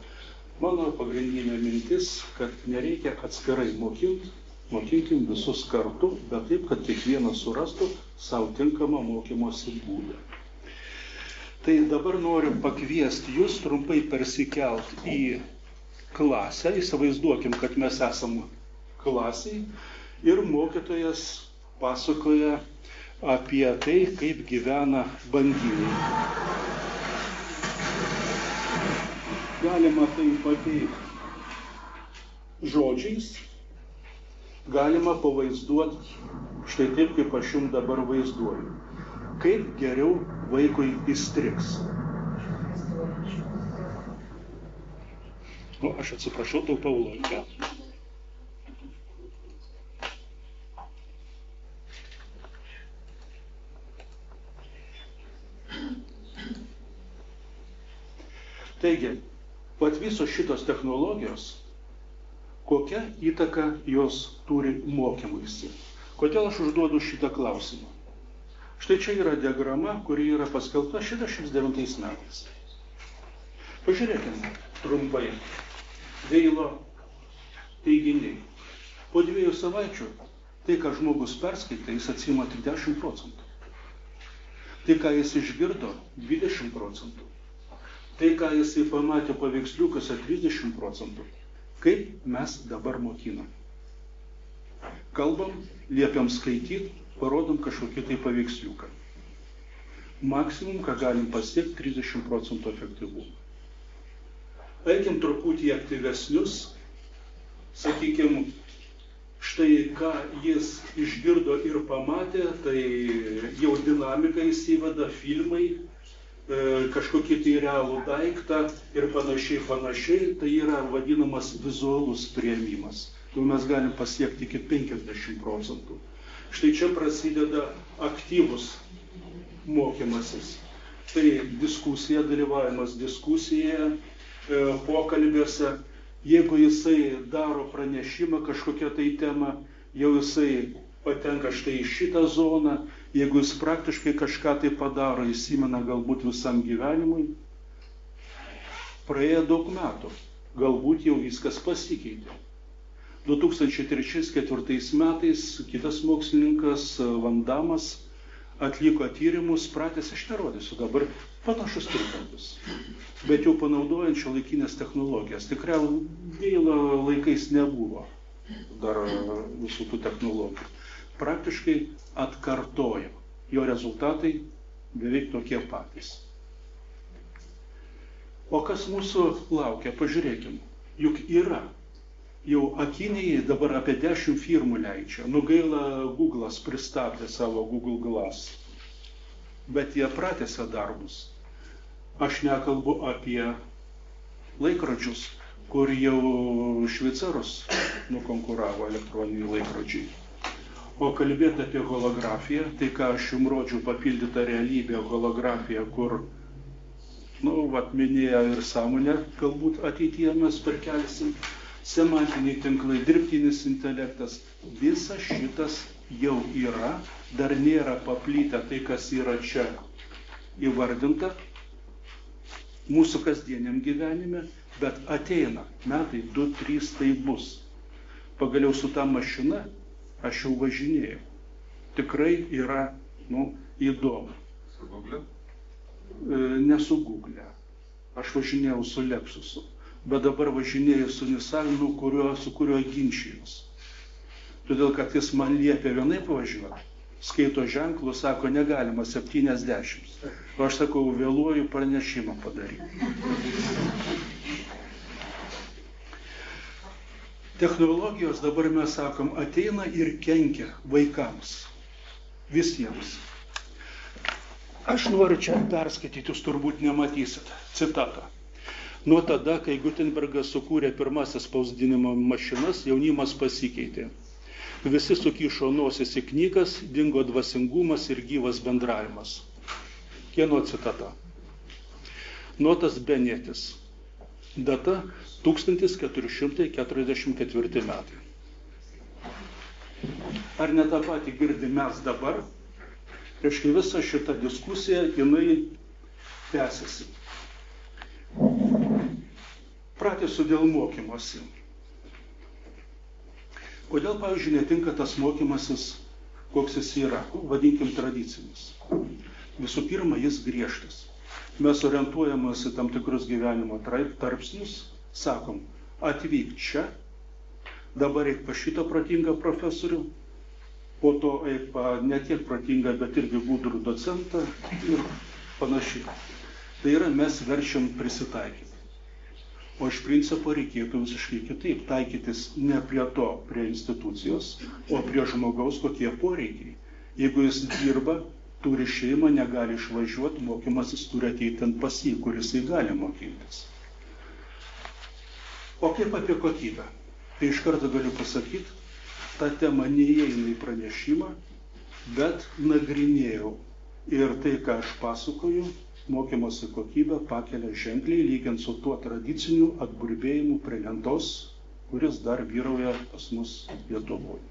Mano pagrindinė mintis, kad nereikia atskirai mokinti, mokinkim visus kartu, bet taip, kad kiekvienas surastų savo tinkamą mokymosi būdą. Tai dabar noriu pakviesti jūs trumpai persikelt į klasę. Įsivaizduokim, kad mes esam klasiai ir mokytojas pasakoja apie tai, kaip gyvena banginiai. Galima tai pateikti žodžiais, galima pavaizduoti štai taip, kaip aš jums dabar vaizduoju. Kaip geriau vaikui įstrigs. Aš atsiprašau, taupau laiką. Taigi, pat visos šitos technologijos, kokia įtaka jos turi mokymuisi? Kodėl aš užduodu šitą klausimą? Štai čia yra diagrama, kuri yra paskelbta 69 metais. Pažiūrėkime trumpai. Veilo teiginiai. Po 2 savaičių tai, ką žmogus perskaitė, jis atsima tik 10%. Tai, ką jis išgirdo, 20%. Tai, ką jisai pamatė paveiksliukuose, 30%. Kaip mes dabar mokinam? Kalbam, liepiam skaityti, parodom kažkokį tai paveiksliuką. Maksimum, ką galim pasiekti, 30% efektyvumą. Eikim truputį aktyvesnius, sakykim, štai ką jis išgirdo ir pamatė, tai jau dinamika įsiveda, filmai, kažkokį tai realų daiktą ir panašiai, tai yra vadinamas vizualus priėmimas. Tai mes galim pasiekti iki 50%. Štai čia prasideda aktyvus mokymasis. Tai diskusija, dalyvavimas diskusijoje, pokalbiuose. Jeigu jisai daro pranešimą kažkokią tai temą, jau jisai patenka štai į šitą zoną. Jeigu jis praktiškai kažką tai padaro, įsimena galbūt visam gyvenimui, praėjo daug metų, galbūt jau viskas pasikeitė. 2003-2004 metais kitas mokslininkas Van Damas atliko tyrimus, pratęs aš nerodysiu dabar, panašus trikampis, bet jau panaudojant šiuolaikinės technologijas. Tikrai Veilo laikais nebuvo dar visų tų technologijų. Praktiškai atkartojo. Jo rezultatai beveik tokie patys. O kas mūsų laukia, pažiūrėkim, juk yra. Jau akiniai dabar apie 10 firmų leidžia. Gaila, Google'as pristatė savo Google Glass. Bet jie pratęsia darbus. Aš nekalbu apie laikrodžius, kur jau šveicarus nukonkuravo elektroniniai laikrodžiai. O kalbėti apie holografiją, tai ką aš jums rodžiau, papildytą realybę, holografiją, kur, minėjo ir sąmonę, galbūt ateityje mes perkelsim, semantiniai tinklai, dirbtinis intelektas, visas šitas jau yra, dar nėra paplytę tai, kas yra čia įvardinta mūsų kasdieniam gyvenime, bet ateina metai, 2-3 tai bus. Pagaliau su ta mašina aš jau važinėjau. Tikrai yra, įdomu. Su Google? Ne su Google. Aš važinėjau su Lexusu. Bet dabar važinėjau su Nissanu, su kuriuo ginčijus. Todėl, kad jis man liepia vienai pavažiuoti, skaito ženklų, sako, negalima 70. O aš sakau, vėluoju pranešimą padaryti. Technologijos dabar mes sakom, ateina ir kenkia vaikams. Visiems. Aš noriu čia perskaityti, jūs turbūt nematysit. Citatą. Nuo tada, kai Gutenbergas sukūrė pirmasis spausdinimo mašinas, jaunimas pasikeitė. Visi sukišo nosis į knygas, dingo dvasingumas ir gyvas bendravimas. Kieno citata? Notas Benetis. Data 1444 metai. Ar ne tą patį girdim mes dabar? Reiškia, visa šita diskusija, jinai tęsiasi. Pratęsiu dėl mokymosi. Kodėl, pavyzdžiui, netinka tas mokymasis, koks jis yra, vadinkim tradicinis? Visų pirma, jis griežtas. Mes orientuojamas į tam tikrus gyvenimo tarpsnius, sakom, atvyk čia, dabar eik pa šitą protingą profesorių, po to eik pa ne tiek protingą, bet irgi gudrų docentą ir panašiai. Tai yra, mes verčiam prisitaikyti. O iš principo reikėtų visiškai kitaip taikytis ne prie to, prie institucijos, o prie žmogaus kokie poreikiai. Jeigu jis dirba, turi šeimą, negali išvažiuoti, mokymasis turi ateiti ant pas jį, kuris jį gali mokytis. O kaip apie kokybę? Tai iš karto galiu pasakyti, ta tema neįeina į pranešimą, bet nagrinėjau. Ir tai, ką aš pasakoju, mokymosi kokybę pakelia ženkliai, lygiant su tuo tradiciniu atburbėjimu prie lentos, kuris dar vyrauja pas mus Lietuvoje.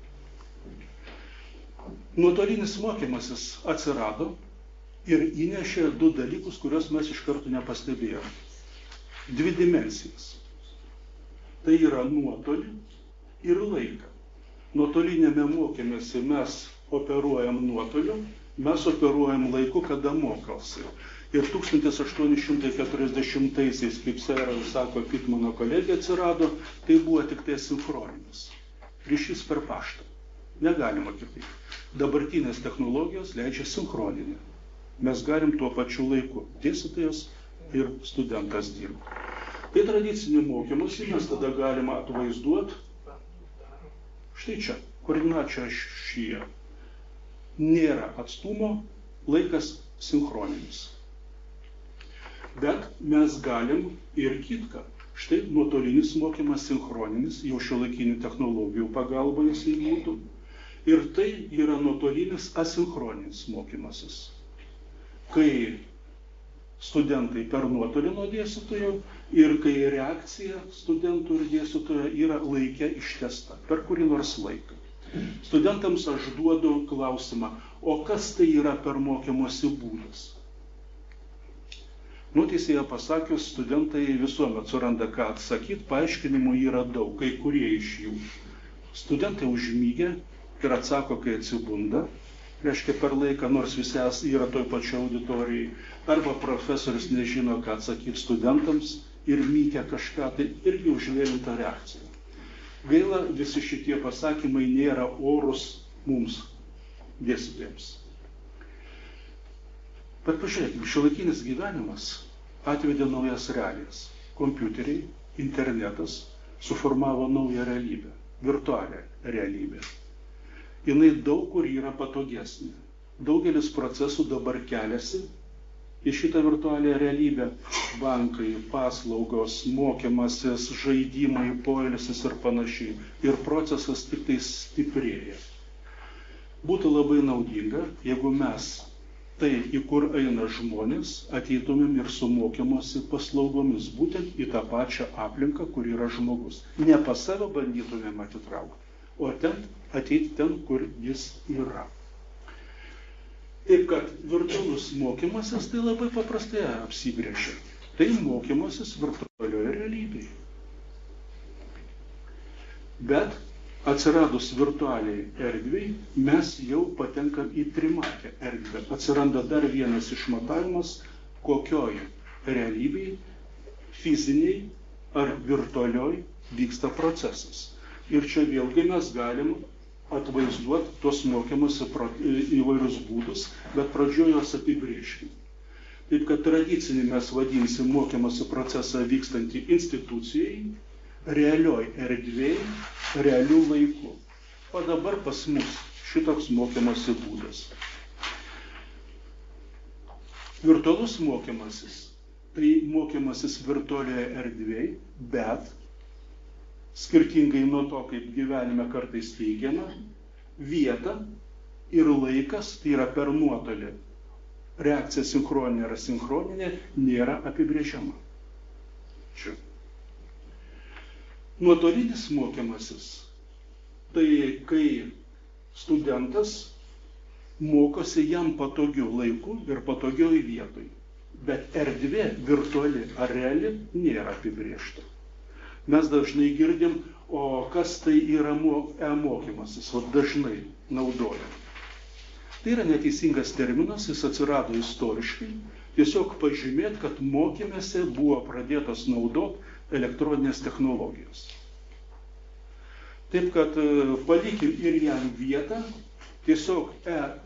Nuotolinis mokymasis atsirado ir įnešė 2 dalykus, kuriuos mes iš karto nepastebėjome. 2 dimensijas. Tai yra nuotolį ir laiką. Nuotolinėme mokymėsi mes operuojam nuotoliu, mes operuojam laiku, kada mokausi. Ir 1840-aisiais, kaip sako Pitmano kolegija atsirado, tai buvo tik tai sinchroninis. Ryšys per paštą. Negalima kitaip. Dabartinės technologijos leidžia sinchroninį. Mes galim tuo pačiu laiku. Dėstytojas ir studentas dirba. Tai tradicinį mokymąsi mes tada galima atvaizduoti. Štai čia, koordinačia šyje. Nėra atstumo, laikas sinchroninis. Bet mes galim ir kitką. Štai nuotolinis mokymas sinchroninis, jau šiuolaikinių technologijų pagalba jisai būtų. Ir tai yra nuotolinis asinchroninis mokymasis. Kai studentai per nuotolį nuo dėstytojo ir kai reakcija studentų ir dėstytojo yra laike ištesta, per kurį nors laiką. Studentams aš duodu klausimą, o kas tai yra per mokymosi būdas? Teisėja pasakius, studentai visuomet suranda ką atsakyti, paaiškinimų yra daug, kai kurie iš jų. Studentai užmygia ir atsako, kai atsibunda, reiškia per laiką, nors visi yra toj pačioj auditorijai, arba profesorius nežino, ką atsakyti studentams ir mykia kažką, tai irgi užvėlinta reakcija. Gaila, visi šitie pasakymai nėra orus mums, dėstytojams. Bet pažiūrėkime, šiuolaikinis gyvenimas atvedė naujas realijas. Kompiuteriai, internetas suformavo naują realybę, virtualią realybę. Jinai daug kur yra patogesnė. Daugelis procesų dabar keliasi į šitą virtualią realybę. Bankai, paslaugos, mokymasis, žaidimai, poilsis ir panašiai. Ir procesas tik tai stiprėja. Būtų labai naudinga, jeigu mes tai, į kur eina žmonės, ateitumėm ir su mokymosi paslaugomis, būtent į tą pačią aplinką, kur yra žmogus. Ne pas save bandytumėm atitraukti, o ateiti ten, kur jis yra. Taip kad virtualus mokymasis tai labai paprastai apsibrėžia. Tai mokymasis virtualioje realybėje. Bet atsiradus virtualiai erdvei, mes jau patenkam į trimatę erdvę. Atsiranda dar vienas išmatavimas, kokioj realybėj, fiziniai ar virtualioj vyksta procesas. Ir čia vėlgi mes galim atvaizduoti tos mokymosi įvairius būdus, bet pradžioje juos apibrėžti. Taip kad tradicinį mes vadinsim mokymosi procesą vykstantį institucijai, realioj erdvėj, realių laikų. O dabar pas mus šitoks mokymosi būdas. Virtualus mokymasis, tai mokymasis virtualioje erdvėj, bet skirtingai nuo to, kaip gyvenime kartais teigiama, vieta ir laikas, tai yra per nuotolį. Reakcija sinchroninė ar asinchroninė nėra apibrėžiama. Čia. Nuotolinis mokymasis, tai kai studentas mokosi jam patogiu laiku ir patogioj vietoj, bet erdvė virtuali ar reali nėra apibrėžta. Mes dažnai girdim, o kas tai yra e-mokymasis, o dažnai naudojam. Tai yra neteisingas terminas, jis atsirado istoriškai, tiesiog pažymėt, kad mokymėse buvo pradėtos naudoti elektroninės technologijos. Taip kad palikim ir jam vietą, tiesiog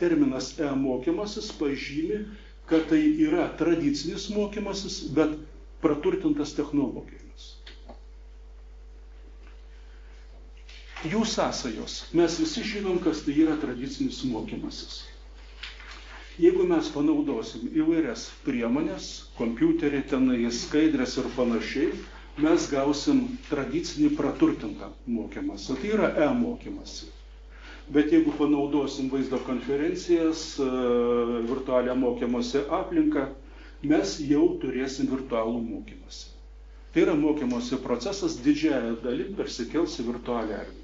terminas e-mokymasis pažymi, kad tai yra tradicinis mokymasis, bet praturtintas technologijomis. Jų sąsajos. Mes visi žinom, kas tai yra tradicinis mokymasis. Jeigu mes panaudosim įvairias priemonės, kompiuterį, tenai skaidrės ir panašiai, mes gausim tradicinį praturtintą mokymąsi. Tai yra e-mokymąsi. Bet jeigu panaudosim vaizdo konferencijas, virtualią mokymosi aplinką, mes jau turėsim virtualų mokymąsi. Tai yra mokymosi procesas didžiąją dalim persikels į virtualią erdvę.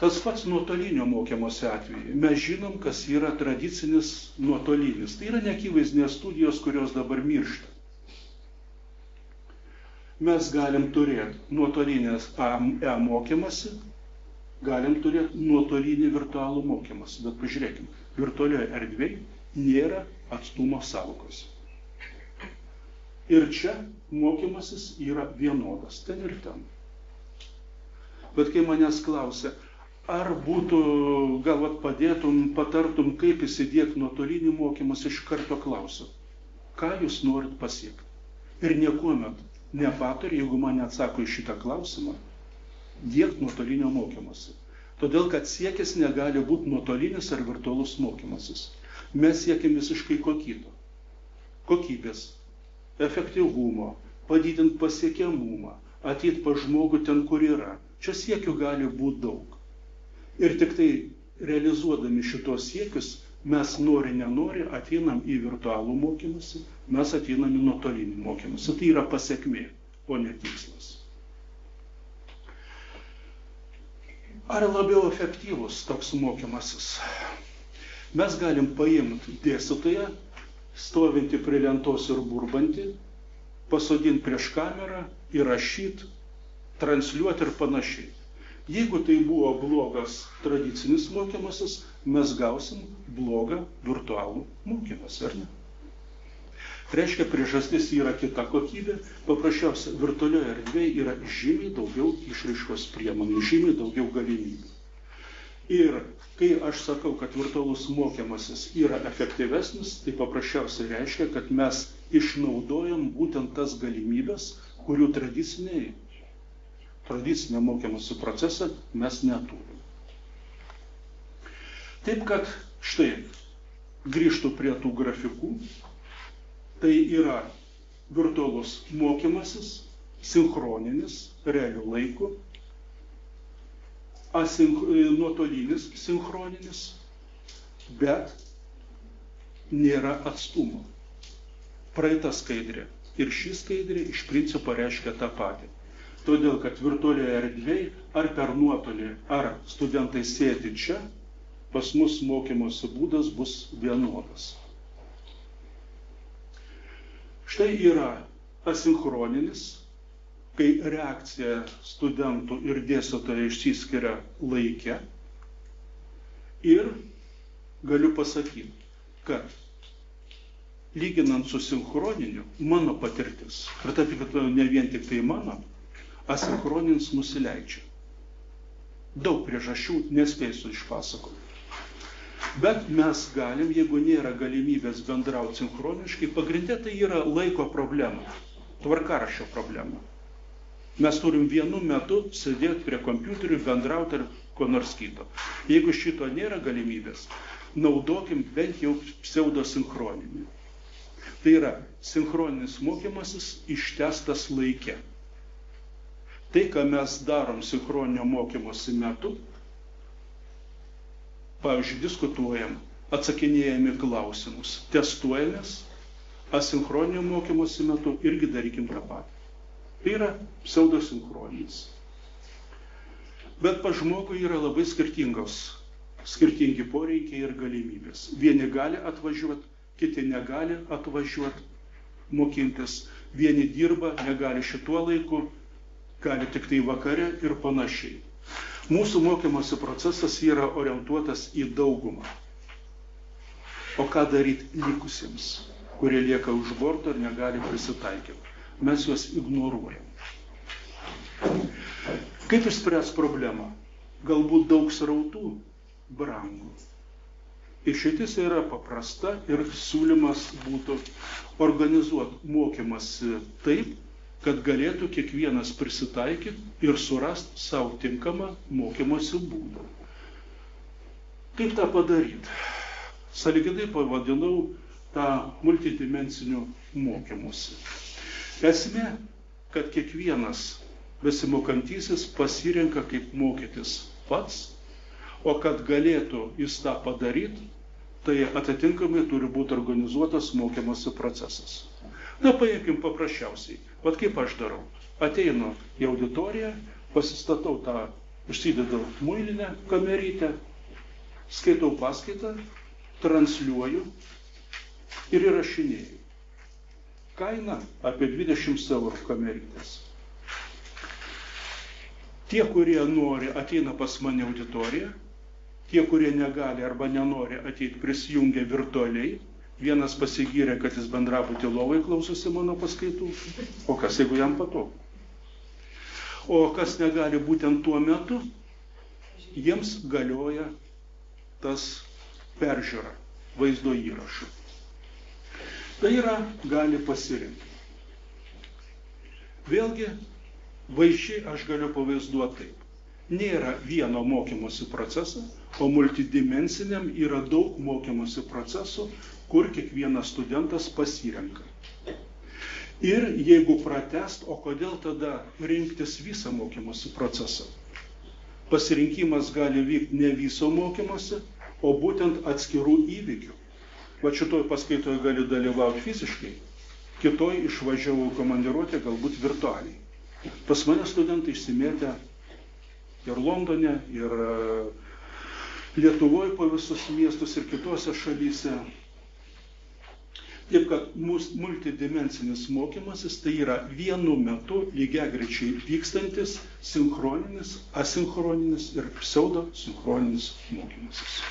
Tas pats nuotolinio mokymosi atveju. Mes žinom, kas yra tradicinis nuotolinis. Tai yra neakivaizdinės studijos, kurios dabar miršta. Mes galim turėti nuotolinės e-mokymasi, galim turėti nuotolinį virtualų mokymasi. Bet pažiūrėkim, virtualioje erdvėje nėra atstumo sąvokos. Ir čia mokymasis yra vienodas, ten ir ten. Bet kai manęs klausia, ar būtų, gal padėtum, patartum, kaip įsidėti nuotolinį mokymas, iš karto klausiu, ką jūs norit pasiekti. Ir niekuomet nepatariu, jeigu man neatsako į šitą klausimą, diegti nuotolinio mokymasi. Todėl, kad siekis negali būti nuotolinis ar virtualus mokymasis. Mes siekiam visiškai kokybės, efektyvumo, padidinti pasiekiamumą, ateit pas žmogų ten, kur yra. Čia siekių gali būti daug. Ir tik tai realizuodami šitos siekius, mes nori, nenori, ateinam į virtualų mokymąsi, mes ateinam į nuotolinį mokymąsi. Tai yra pasekmė, o ne tikslas. Ar labiau efektyvus toks mokymasis? Mes galim paimti dėstytoją, stovinti prie lentos ir burbantį, pasodinti prieš kamerą, įrašyti, transliuoti ir panašiai. Jeigu tai buvo blogas tradicinis mokymasis, mes gausim blogą virtualų mokymąsi, ar ne? Tai reiškia, priežastis yra kita kokybė, paprasčiausia, virtualioje erdvėje yra žymiai daugiau išraiškos priemonių, žymiai daugiau galimybių. Ir kai aš sakau, kad virtualus mokymasis yra efektyvesnis, tai paprasčiausiai reiškia, kad mes išnaudojam būtent tas galimybės, kurių tradicinė mokymosi procesą mes neturim. Taip kad štai grįžtų prie tų grafikų, tai yra virtualus mokymasis, sinchroninis, realių laikų, nuotolinis, sinchroninis, bet nėra atstumo. Praeita skaidrė ir ši skaidrė iš principo reiškia tą patį. Todėl, kad virtualioje erdvėje ar per nuotolį, ar studentai sėdi čia, pas mus mokymosi būdas bus vienodas. Štai yra asinchroninis, kai reakcija studentų ir dėstytojų išsiskiria laike. Ir galiu pasakyti, kad lyginant su sinchroniniu, mano patirtis, ir taip pat ne vien tik tai mano, asinchroninis nusileidžia. Daug priežasčių nespėsiu išpasakoti. Bet mes galim, jeigu nėra galimybės bendrauti sinchroniškai, pagrindė tai yra laiko problema, tvarkaraščio problema. Mes turim vienu metu sėdėti prie kompiuterių, bendrauti ir ko nors kito. Jeigu šito nėra galimybės, naudokim bent jau pseudosinchroninį. Tai yra sinchroninis mokymasis ištęstas laike. Tai, ką mes darom sinchroninio mokymosi metu, pavyzdžiui, diskutuojam, atsakinėjame klausimus, testuojamės, asincroninio mokymosi metu irgi darykim tą patį. Tai yra pseudosinchroninis. Bet pas žmogų yra labai skirtingi poreikiai ir galimybės. Vieni gali atvažiuoti, kiti negali atvažiuoti, mokintis. Vieni dirba, negali šituo laiku, gali tik tai vakare ir panašiai. Mūsų mokymosi procesas yra orientuotas į daugumą. O ką daryti likusiems, kurie lieka už borto ir negali prisitaikyti? Mes juos ignoruojam. Kaip išspręs problemą? Galbūt daug srautų brangu. Išeitis yra paprasta ir siūlymas būtų organizuoti mokymasi taip, kad galėtų kiekvienas prisitaikyti ir surasti savo tinkamą mokymosi būdą. Kaip tą padaryti? Sąlyginai pavadinau tą multidimensiniu mokymusi. Esmė, kad kiekvienas besimokantysis pasirenka, kaip mokytis pats, o kad galėtų jis tą padaryti, tai atitinkamai turi būti organizuotas mokymosi procesas. Na, paimkim paprasčiausiai. Vat kaip aš darau. Ateinu į auditoriją, pasistatau tą, užsidedu muilinę kamerytę, skaitau paskaitą, transliuoju ir įrašinėju. Kaina apie 20 eurų kamerytės. Tie, kurie nori, ateina pas mane auditoriją, tie, kurie negali arba nenori ateiti, prisijungia virtualiai. Vienas pasigyrė, kad jis bendrabutį lovai klausosi mano paskaitų, o kas, jeigu jam patogu. O kas negali būtent tuo metu, jiems galioja tas peržiūra vaizdo įrašų. Tai yra, gali pasirinkti. Vėlgi, vaizdžiai aš galiu pavaizduoti taip. Nėra vieno mokymosi proceso, o multidimensiniam yra daug mokymosi procesų, kur kiekvienas studentas pasirenka. Ir jeigu pratęst, o kodėl tada rinktis visą mokymosi procesą? Pasirinkimas gali vykti ne viso mokymosi, o būtent atskirų įvykių. Va šitoj paskaitoje gali dalyvauti fiziškai, kitoj išvažiavau komandiruotę galbūt virtualiai. Pas mane studentai išsimėtę ir Londone, ir Lietuvoje po visus miestus ir kitose šalyse. Taip, kad multidimensinis mokymasis tai yra vienu metu lygiagrečiai vykstantis sinchroninis, asinchroninis ir pseudosinchroninis mokymasis.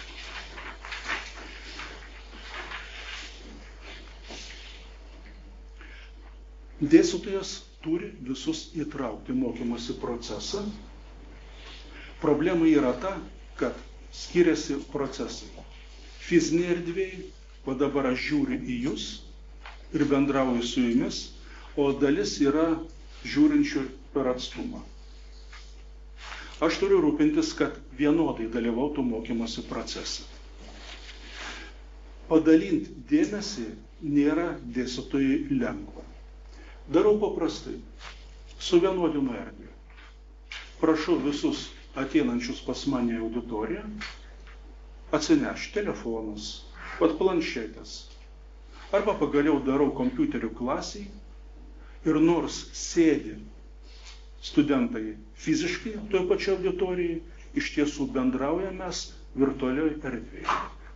Dėstytojas turi visus įtraukti mokymosi procesą. Problema yra ta, kad skiriasi procesai. Fizinėje erdvėje, o dabar aš žiūriu į jūs ir bendrauju su jumis, o dalis yra žiūrinčių per atstumą. Aš turiu rūpintis, kad vienodai dalyvautų mokymosi procese. Padalinti dėmesį nėra dėstytojui lengva. Darau paprastai, suvienodinu erdvę. Prašau visus ateinančius pas mane į auditoriją atsinešti telefonus, planšetės. Arba pagaliau darau kompiuterių klasiai ir nors sėdi studentai fiziškai toje pačioje auditorijoje, iš tiesų bendraujame mes virtualioje erdvėje,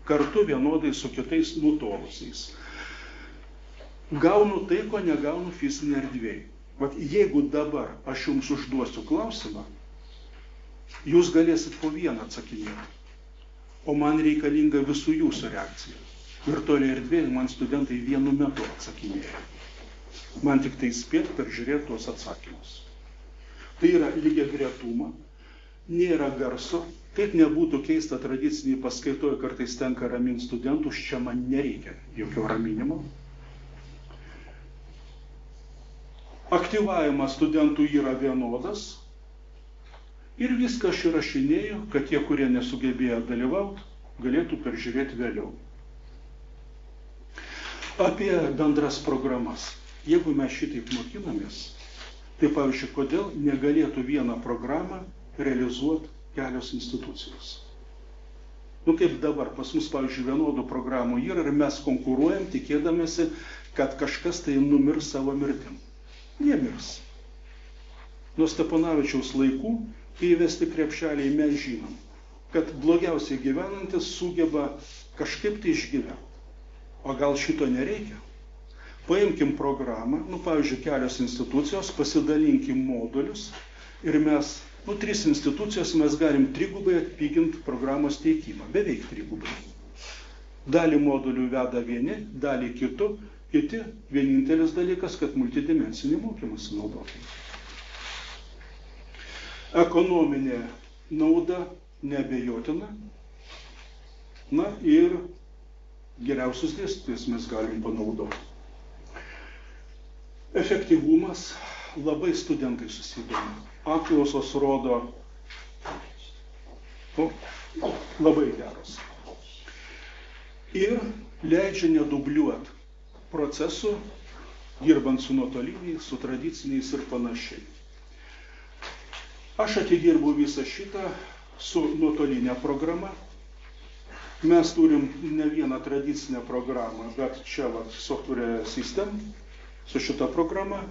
kartu vienodai su kitais nutolusiais. Gaunu tai, ko negaunu fizinėje erdvėje. Vat jeigu dabar aš jums užduosiu klausimą, jūs galėsit po vieną atsakinėti, o man reikalinga visų jūsų reakcija. Virtualioje erdvėje man studentai vienu metu atsakinėja. Man tik tai spėti peržiūrėti tuos atsakymus. Tai yra lygiagretuma, nėra garso, kaip nebūtų keista tradiciniai paskaitoje, kartais tenka raminti studentus, čia man nereikia jokio raminimo. Aktyvavimas studentų yra vienodas ir viską aš įrašinėju, kad tie, kurie nesugebėjo dalyvauti, galėtų peržiūrėti vėliau. Apie bendras programas. Jeigu mes šitaip mokinamės, tai pavyzdžiui, kodėl negalėtų vieną programą realizuoti kelios institucijos? Kaip dabar, pas mus, pavyzdžiui, vienodų programų yra ir mes konkuruojam, tikėdamėsi, kad kažkas tai numirs savo mirtim. Nemirs. Nuo Steponavičiaus laikų, kai įvesti krepšeliai, mes žinom, kad blogiausiai gyvenantis sugeba kažkaip tai išgyventi. O gal šito nereikia? Paimkim programą, pavyzdžiui, kelios institucijos, pasidalinkim modulius ir mes, 3 institucijos mes galim trigubai atpiginti programos teikimą, beveik trigubai. Dalį modulių veda vieni, dalį kiti, vienintelis dalykas, kad multidimensinį mokymąsi naudokim. Ekonominė nauda neabejotina, ir geriausius dėstytojus mes galim panaudoti. Efektyvumas labai studentai susidomi. Apklausos rodo labai geros. Ir leidžia nedubliuoti procesų, dirbant su nuotoliniais, su tradiciniais ir panašiai. Aš atidirbu visą šitą su nuotolinė programa. Mes turim ne vieną tradicinę programą, bet čia software system su šita programa.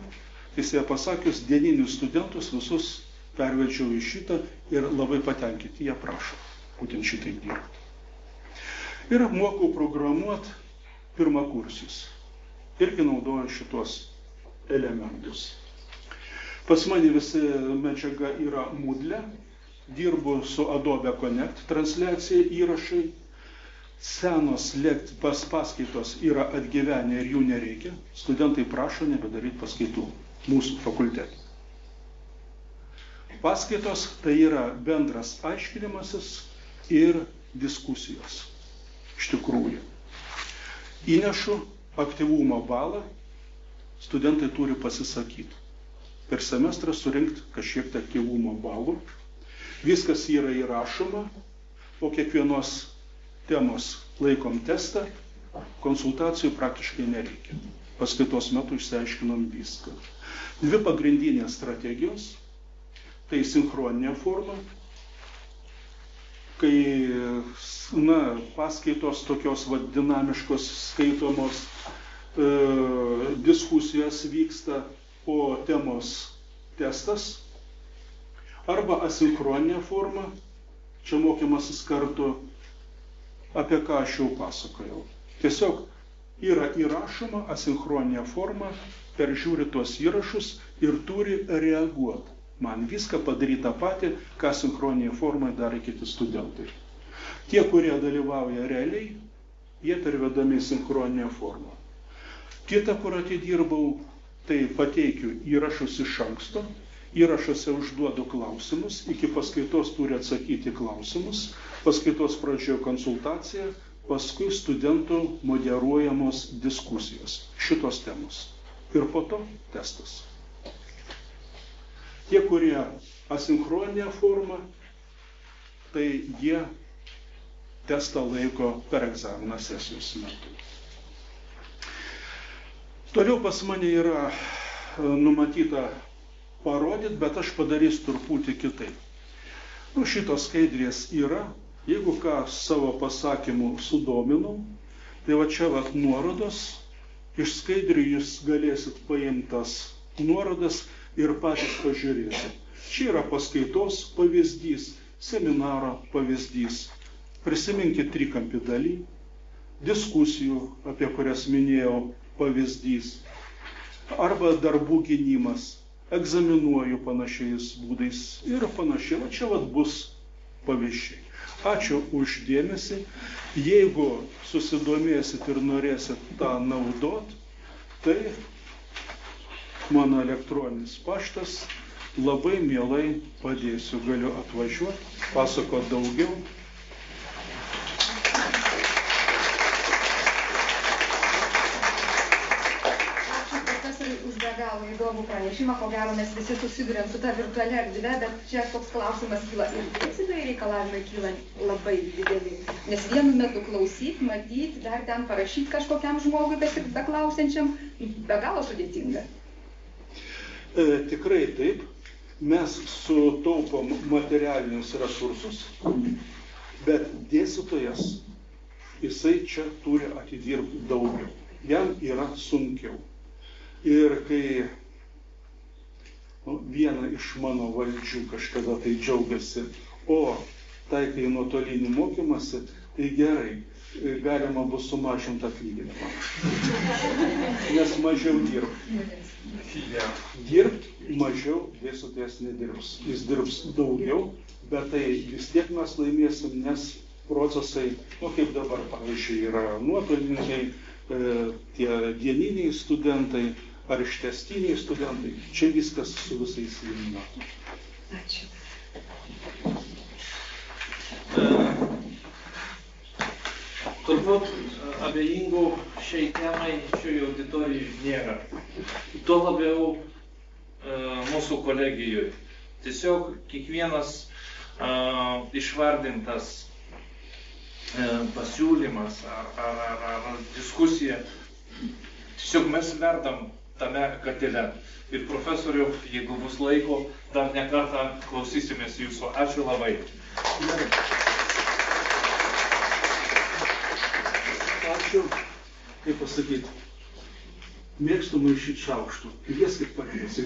Tiesiai pasakius, dieninius studentus visus pervedžiau į šitą ir labai patenkinti, jie prašo būtent šitaip dirbti. Ir mokau programuoti pirmakursius. Irgi naudoju šitos elementus. Pas mane visi medžiaga yra Moodle, dirbu su Adobe Connect, transliacija, įrašai. Senos paskaitos yra atgyvenę ir jų nereikia. Studentai prašo nebedaryti paskaitų mūsų fakultete. Paskaitos tai yra bendras aiškinimasis ir diskusijos. Iš tikrųjų. Įnešu aktyvumo balą, studentai turi pasisakyti. Per semestrą surinkti kažkiek aktyvumo balų. Viskas yra įrašoma, po kiekvienos temos laikom testą, konsultacijų praktiškai nereikia. Paskaitos metu išsiaiškinom viską. 2 pagrindinės strategijos, tai sinchroninė forma, kai paskaitos tokios dinamiškos skaitomos, diskusijos vyksta, po temos testas, arba asinchroninė forma, čia mokymasis kartu, apie ką aš jau pasakojau. Tiesiog yra įrašoma asinchroninė forma, peržiūri tuos įrašus ir turi reaguoti. Man viską padaryti tą patį, ką sinchroninėje formoje darė kiti studentai. Tie, kurie dalyvauja realiai, jie pervedami į sinchroninę formą. Kita, kur atidirbau, tai pateikiu įrašus iš anksto Įrašuose užduodu klausimus, iki paskaitos turi atsakyti klausimus, paskaitos pradžioje konsultacija, paskui studentų moderuojamos diskusijos šitos temos. Ir po to testas. Tie, kurie asinchroninė forma, tai jie testą laiko per egzaminą sesijos metu. Toliau pas mane yra numatyta parodyti, bet aš padarysiu truputį kitaip. Šitos skaidrės yra, jeigu ką savo pasakymu sudominau, tai va čia nuorodos, iš skaidrių jūs galėsit paimtas nuorodas ir patys pažiūrėti. Čia yra paskaitos pavyzdys, seminaro pavyzdys. Prisiminkit trikampį dalį, diskusijų, apie kurias minėjau, pavyzdys, arba darbų gynimas, egzaminuoju panašiais būdais ir panašiai. O čia bus pavyzdžiai. Ačiū už dėmesį. Jeigu susidomėsit ir norėsit tą naudot, tai mano elektroninis paštas, labai mielai padėsiu. Galiu atvažiuoti, pasakoti daugiau. Už be galo įdomų pranešimą, ko gero mes visi susidurėm su ta virtualia erdve, bet čia toks klausimas kyla ir dėstytojai reikalavimai kyla labai dideli. Nes vienu metu klausyti, matyti, dar ten parašyti kažkokiam žmogui, beklausiančiam, be galo sudėtinga. Tikrai taip. Mes sutaupom materialinius resursus, bet dėstytojas, jisai čia turi atidirbti daugiau. Jam yra sunkiau. Ir kai viena iš mano valdžių kažkada tai džiaugiasi, o taikai nuotolinį mokymąsi, tai gerai, galima bus sumažinti atlyginimą. Nes mažiau dirbti. Dirbti mažiau dėstytojas nedirbs. Jis dirbs daugiau, bet tai vis tiek mes laimėsim, nes procesai, kaip dabar, pavyzdžiui, yra nuotoliniai, tie dieniniai studentai, ar ištęstiniai studentai. Čia viskas su visais vienu metu. Ačiū. Turbūt abejingų šiai temai šioje auditorijoje nėra. Tuo labiau mūsų kolegijoje. Tiesiog kiekvienas išvardintas pasiūlymas ar diskusija, tiesiog mes verdam tame katile. Ir profesoriu, jeigu bus laiko, dar ne kartą klausysimės jūsų. Ačiū labai. Ačiū. Kaip pasakyti, mėgstu maišyti šaukštų. Lieskit padėsiu.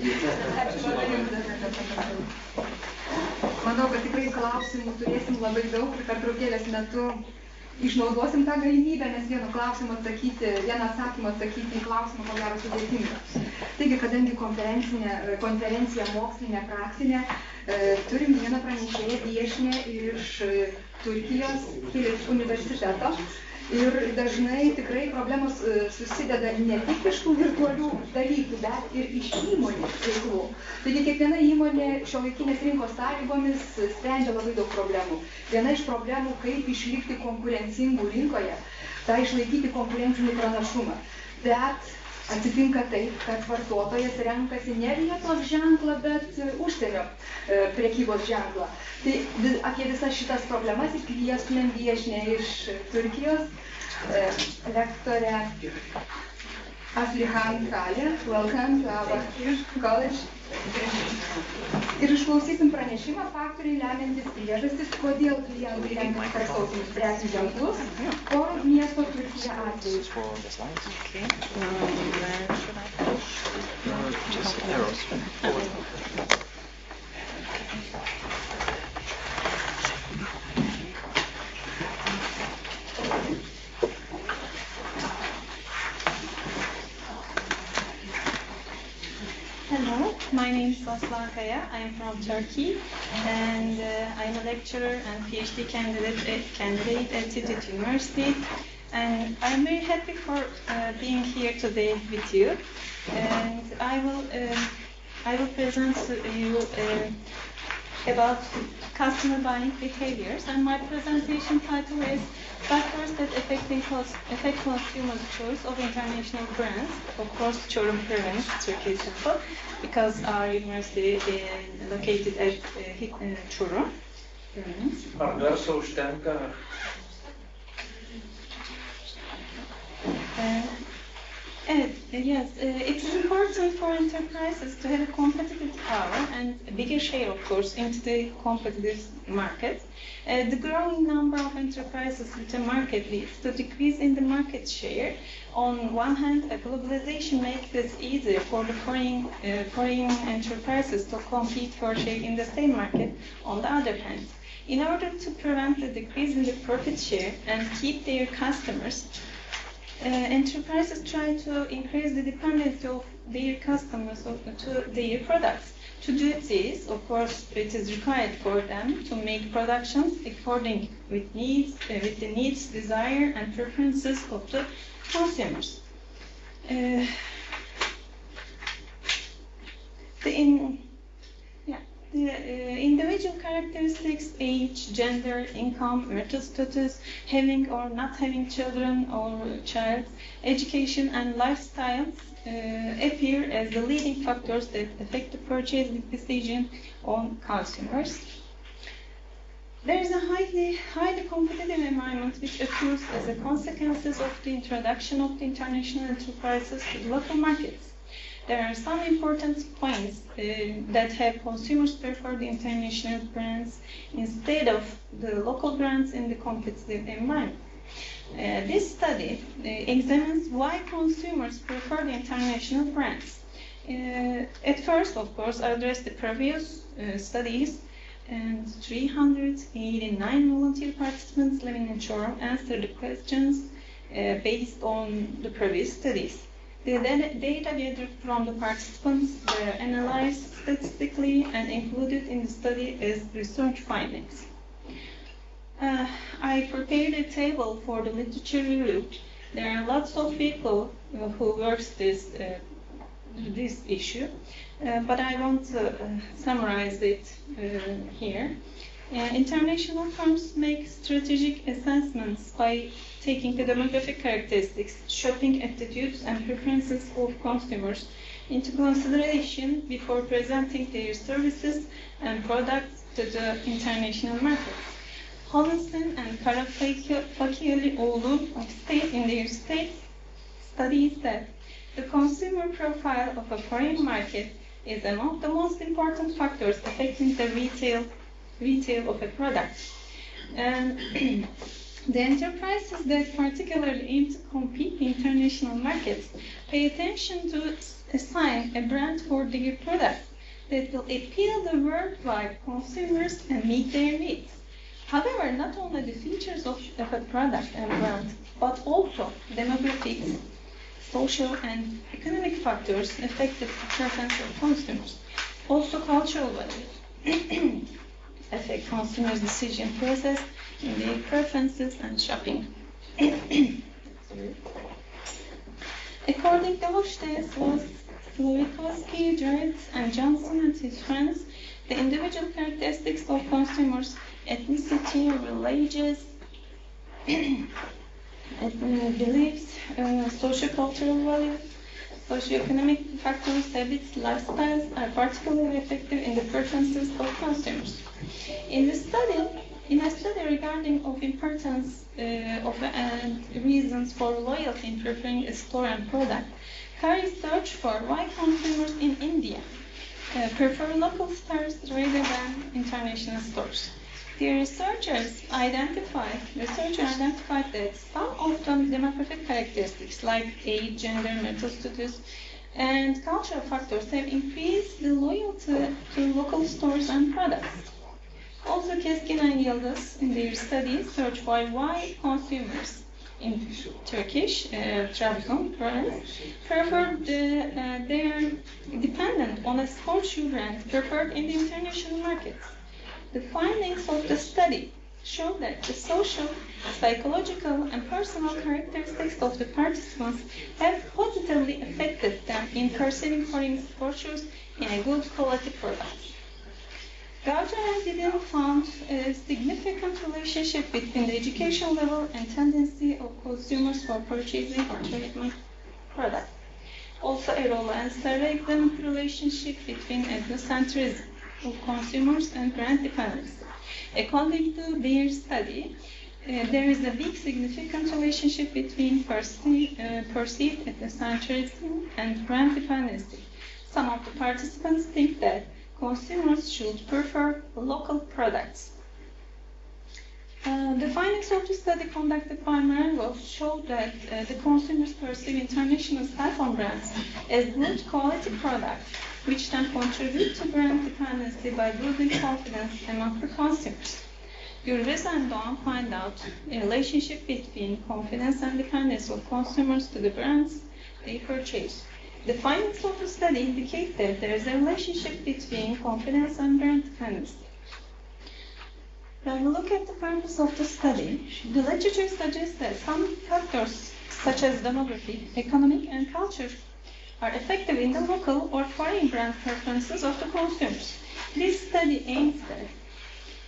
Ačiū labai. Manau, kad tikrai klausimų turėsim labai daug ir per traukėlės metu išnaudosim tą galimybę, nes vieną atsakymą atsakyti į klausimą, ko gero sudėtinga. Taigi, kadangi konferencija mokslinė, praktinė, turim vieną pranešėją viešnią iš Turkijos universiteto. Ir dažnai tikrai problemos susideda ne tik iš tų virtualių dalykų, bet ir iš įmonių veiklų. Taigi kiekviena įmonė šiuolaikinės rinkos sąlygomis sprendžia labai daug problemų. Viena iš problemų, kaip išlikti konkurencingų rinkoje, tai išlaikyti konkurencinį pranašumą. Bet atsitinka taip, kad vartotojas renkasi ne vietos ženklą, bet užsienio prekybos ženklą. Tai apie visas šitas problemas iškviestumėm viešnią iš Turkijos, lektorę Aslihan Kale. Welcome to our college. Ir išklausysim pranešimą faktoriai lemiantis priežastis, kodėl klientai renkasi tarptautinius prekių ženklus, Oro miesto Turkija atveju. Hello, my name is Aslan Kaya. I am from Turkey, and I'm a lecturer and PhD candidate at City University. And I'm very happy for being here today with you. And I will I will present to you about customer buying behaviors, and my presentation title is Factors that affect consumers' choice of international brands. Of course, Çorum Province, Turkey simple, because our university is located at Çorum Province. Ar garso užtenka? Yes, it is important for enterprises to have a competitive power and a bigger share, of course, into the competitive market. The growing number of enterprises with a market leads to decrease in the market share. On one hand, globalization makes it easier for the foreign enterprises to compete for share in the same market. On the other hand, in order to prevent the decrease in the profit share and keep their customers, enterprises try to increase the dependency of their customers to their products. To do this, of course, it is required for them to make productions according with the needs, desire, and preferences of the consumers. The individual characteristics, age, gender, income, marital status, having or not having children or child, education, and lifestyles appear as the leading factors that affect the purchasing decision on consumers. There is a highly competitive environment which occurs as a consequence of the introduction of the international enterprises to the local markets. There are some important points that have consumers prefer the international brands instead of the local brands in the competitive environment. This study examines why consumers prefer the international brands. At first, of course, I addressed the previous studies, and 389 volunteer participants living in Çorum answered the questions based on the previous studies. The data gathered from the participants were analyzed statistically and included in the study as research findings. I prepared a table for the literature review. There are lots of people who works this issue, but I want to summarize it here. International firms make strategic assessments by taking the demographic characteristics, shopping attitudes, and preferences of consumers into consideration before presenting their services and products to the international market. Holliston and Karafakioğlu in their state studies that the consumer profile of a foreign market is among the most important factors affecting the retail of a product. And the enterprises that particularly aim to compete in international markets pay attention to assign a brand for their product that will appeal to worldwide consumers and meet their needs. However, not only the features of a product and brand, but also demographics, social and economic factors affect the preference of consumers. Also, cultural values affect consumers' decision process in their preferences and shopping. According to Hofstede, Slavikoski, Jarrett, and Johnson and his friends, the individual characteristics of consumers, ethnicity, religious beliefs, socio-cultural values, socio-economic factors, habits, lifestyles are particularly effective in the preferences of consumers. In a study regarding of importance and reasons for loyalty in preferring a store and product, Kari searched for why consumers in India prefer local stores rather than international stores. The researchers identified that some of the demographic characteristics like age, gender, marital status, and cultural factors have increased the loyalty to local stores and products. Also, Keskin and Yıldız in their study searched for why consumers in Turkish Trabzon province preferred their dependent on a sports shoe brand preferred in the international markets. The findings of the study show that the social, psychological, and personal characteristics of the participants have positively affected them in perceiving foreign exposures in a good quality product. Gauger and Didion found a significant relationship between the education level and tendency of consumers for purchasing or treatment products. Also, Erola and Serra examined the relationship between ethnocentrism of consumers and brand dependency. According to their study, there is a big significant relationship between perceived ethnocentrism and brand dependency. Some of the participants think that consumers should prefer local products. The findings of the study conducted by Marengo showed that the consumers perceive international cell brands as good quality products, which then contribute to brand dependency by building confidence among the consumers. Gürbüz and Doğan find out a relationship between confidence and dependence of consumers to the brands they purchase. The findings of the study indicate that there is a relationship between confidence and brand dependency. When we look at the purpose of the study, the literature suggests that some factors such as demography, economic, and culture are effective in the local or foreign brand preferences of the consumers. This study aims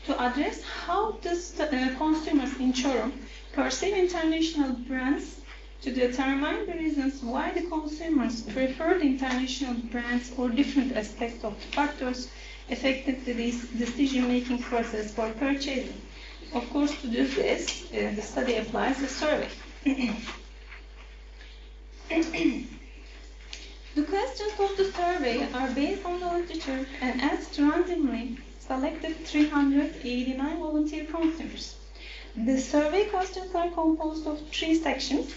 to address how the consumers in Çorum perceive international brands, to determine the reasons why the consumers prefer the international brands or different aspects of the factors affecting this decision-making process for purchasing. Of course, to do this, the study applies a survey. The questions of the survey are based on the literature and asked randomly selected 389 volunteer consumers. The survey questions are composed of 3 sections.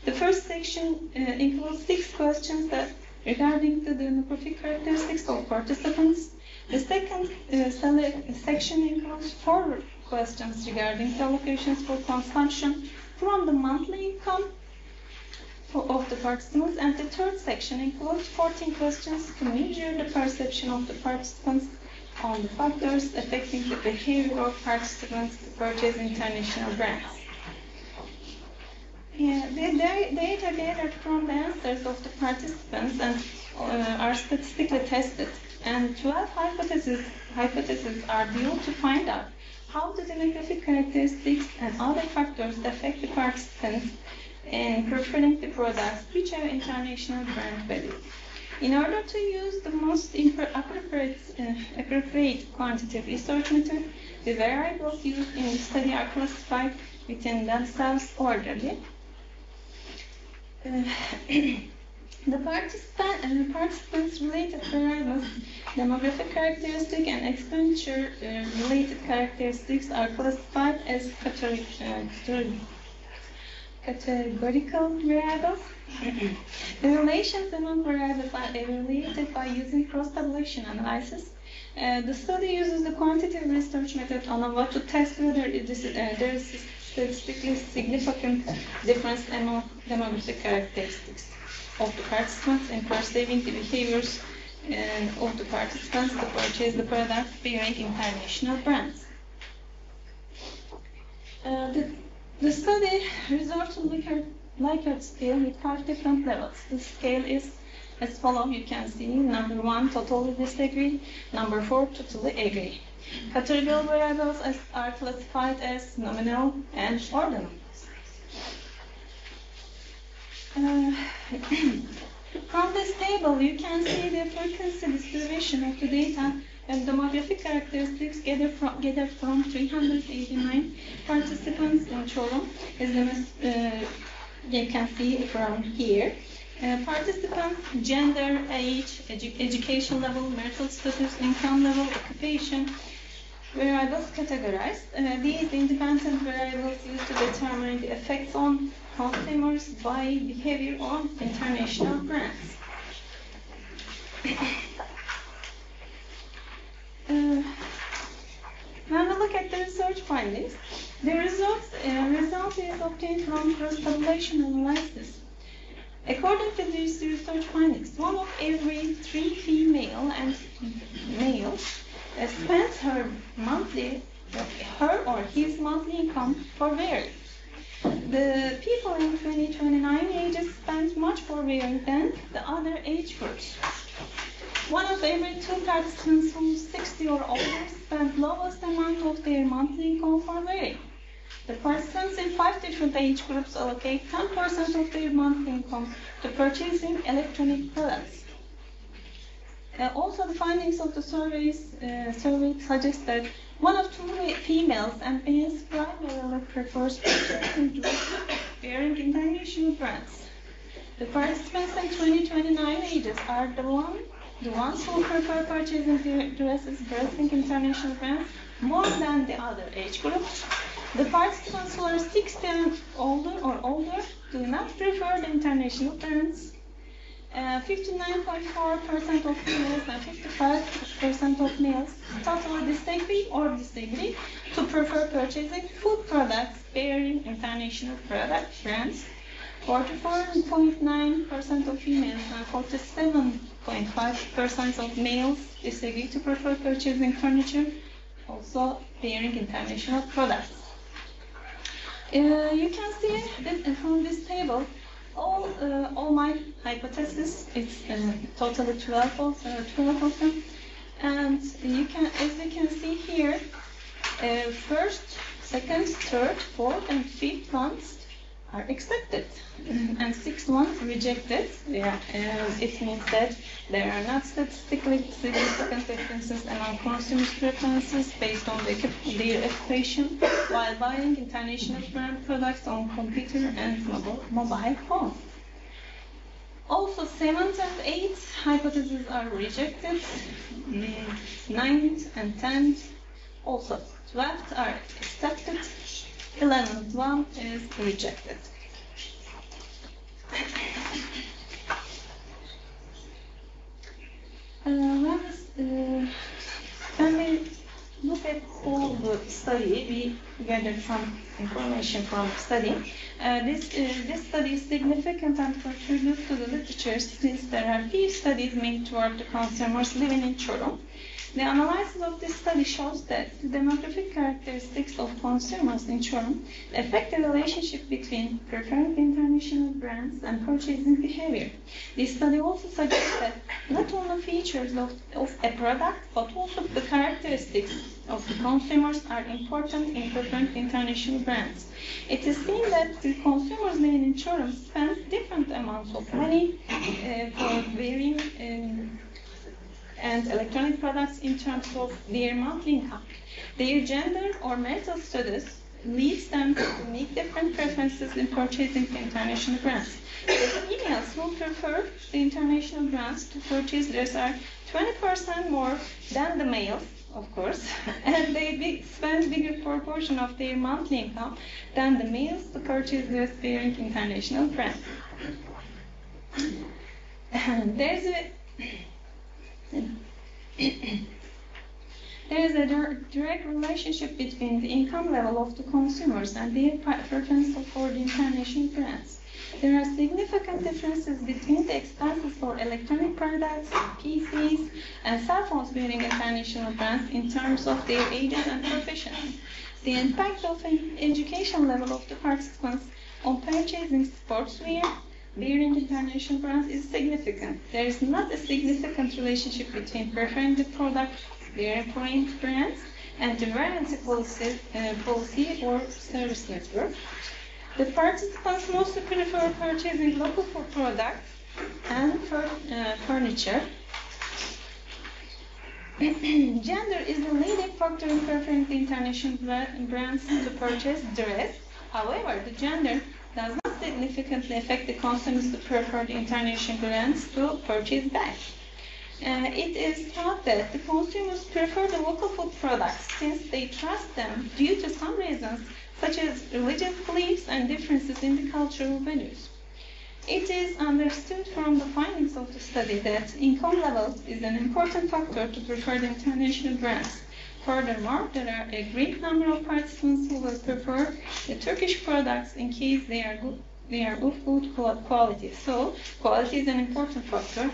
The first section includes 6 questions regarding the demographic characteristics of participants. The second section includes 4 questions regarding the allocations for consumption from the monthly income of the participants, and the third section includes 14 questions to measure the perception of the participants on the factors affecting the behavior of participants to purchase international brands. The data gathered from the answers of the participants and are statistically tested, and 12 hypotheses are due to find out how the demographic characteristics and other factors affect the participants in preferring the products which have international brand value. In order to use the most appropriate quantitative research method, the variables used in the study are classified within themselves orderly. The participants' related variables, demographic characteristic and expenditure related characteristics are classified as categorical variables. The relations among variables are evaluated by using cross-tabulation analysis. The study uses the quantitative research method ANOVA to test whether there is statistically significant difference among demographic characteristics of the participants in perceiving the behaviors of the participants to purchase the product bearing international brands. The study resorts to Likert scale with 5 different levels. The scale is as follows. You can see number 1, totally disagree, number 4, totally agree. Categorical variables are classified as nominal and ordinal. From this table, you can see the frequency distribution of the data and demographic characteristics gathered from 389 participants in Çorum. You can see from here. Participants, gender, age, education level, marital status, income level, occupation, variables categorized. These independent variables used to determine the effects on consumers' buying behavior on international brands. When we look at the research findings, the result is obtained from cross-tabulation analysis. According to these research findings, 1 of every 3 female and males spends her monthly her or his monthly income for vary. The people in 20-29 ages spend much more vary than the other age groups. 1 of every 2 participants who 60 or older spend lowest amount of their monthly income for vary. The participants in 5 different age groups allocate 10% of their monthly income to purchasing electronic products. Also, the findings of the survey suggest that 1 of 2 females and males primarily prefers purchasing dresses bearing international brands. The participants in 20-29 ages are the ones who prefer purchasing dresses bearing international brands more than the other age groups. The participants who are 60 and older do not prefer the international brands. 59.4% of females and 55% of males totally disagree to prefer purchasing food products bearing international brands. 44.9% of females and 47.5% of males disagree to prefer purchasing furniture also bearing international products. You can see that from this table all my hypotheses. It's totally 12 of them, and as you can see here, first, second, third, fourth, and fifth ones are accepted, and 6 ones rejected. It means that there are not statistically significant differences among consumers' preferences based on their occupation while buying international brand products on computer and mobile phone. Also, 7th and 8th hypotheses are rejected. 9th and 10th, also 12th are accepted. 11th one is rejected. When we look at all the study, we gathered some information from study. This study is significant and contributes to the literature since there are few studies made toward the consumers living in Çorum. The analysis of this study shows that the demographic characteristics of consumers in Çorum affect the relationship between preferring international brands and purchasing behavior. This study also suggests that not only features of a product, but also the characteristics of the consumers are important in preferring international brands. It is seen that the consumers living in Çorum spend different amounts of money for varying and electronic products in terms of their monthly income. Their gender or marital status leads them to make different preferences in purchasing the international brands. The females who prefer the international brands to purchase theirs are 20% more than the males, of course, and they spend bigger proportion of their monthly income than the males to purchase theirs bearing international brands. There is a direct relationship between the income level of the consumers and their preference for the international brands. There are significant differences between the expenses for electronic products, PCs, and cell phones bearing international brands in terms of their ages and professions. The impact of an education level of the participants on purchasing sportswear bearing international brands is significant. There is not a significant relationship between preferring the product bearing foreign brands and the warranty policy or service network. The participants mostly prefer purchasing local food products and furniture. Gender is a leading factor in preferring the international brands to purchase dress. However, the gender does not significantly affect the consumers to prefer the international brands to purchase bags. It is thought that the consumers prefer the local food products since they trust them due to some reasons such as religious beliefs and differences in the cultural values. It is understood from the findings of the study that income level is an important factor to prefer the international brands. Furthermore, there are a great number of participants who will prefer the Turkish products in case they are of good quality. So, quality is an important factor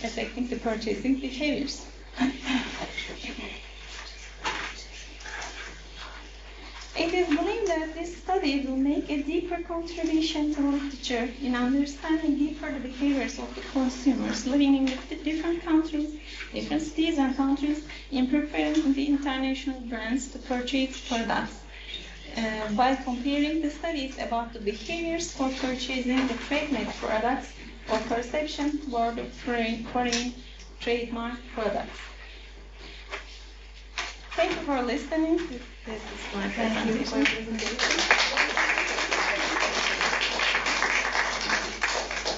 affecting the purchasing behaviors. It is believed that this study will make a deeper contribution to literature in understanding deeper the behaviors of the consumers living in the different countries, different cities and countries, in preparing the international brands to purchase products. By comparing the studies about the behaviors for purchasing the trade-made products or perception toward the foreign trademark products. Thank you for listening. This is my presentation.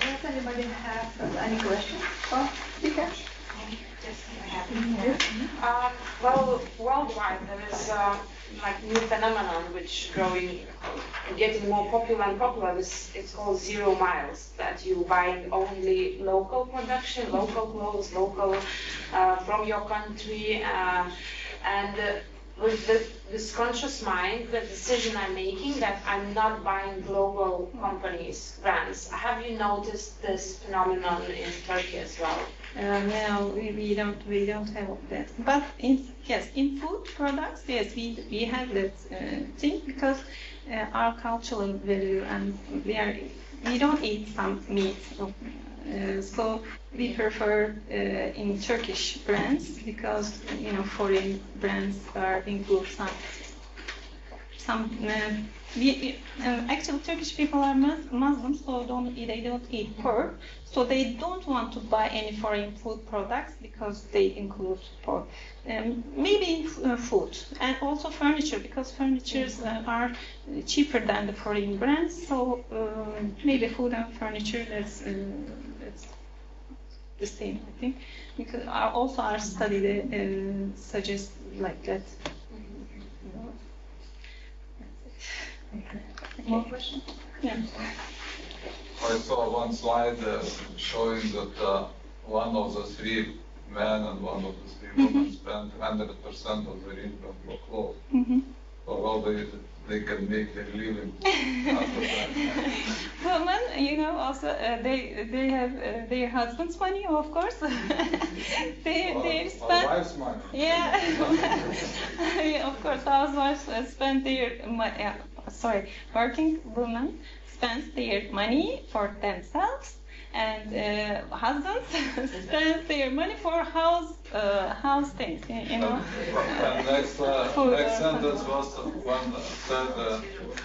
Does anybody have any questions for speaker? Well, worldwide there is like new phenomenon which growing, getting more popular and popular. It's called 0 miles. That you buy only local production, local clothes, local from your country, and with this conscious mind, the decision I'm making that I'm not buying global companies, brands. Have you noticed this phenomenon in Turkey as well? No, we don't have that. But in food products, yes, we have that thing because our cultural value, and we don't eat some meat, so we prefer in Turkish brands because foreign brands include some. Actually, Turkish people are Muslims, so they don't eat pork. So they don't want to buy any foreign food products because they include pork. Maybe food and also furniture, because furnitures are cheaper than the foreign brands. So maybe food and furniture, that's the same, I think. Because also our study suggests like that. More questions? Yeah. I saw one slide showing that one of the 3 men and one of the 3 women spend 100% of their income for clothes. So how they can make their living after that. Women, also they have their husband's money, of course. they spend. Wife's money. Yeah. Yeah, of course, housewives spend their working women spend their money for themselves, and husbands spend their money for house things, And next sentence was one said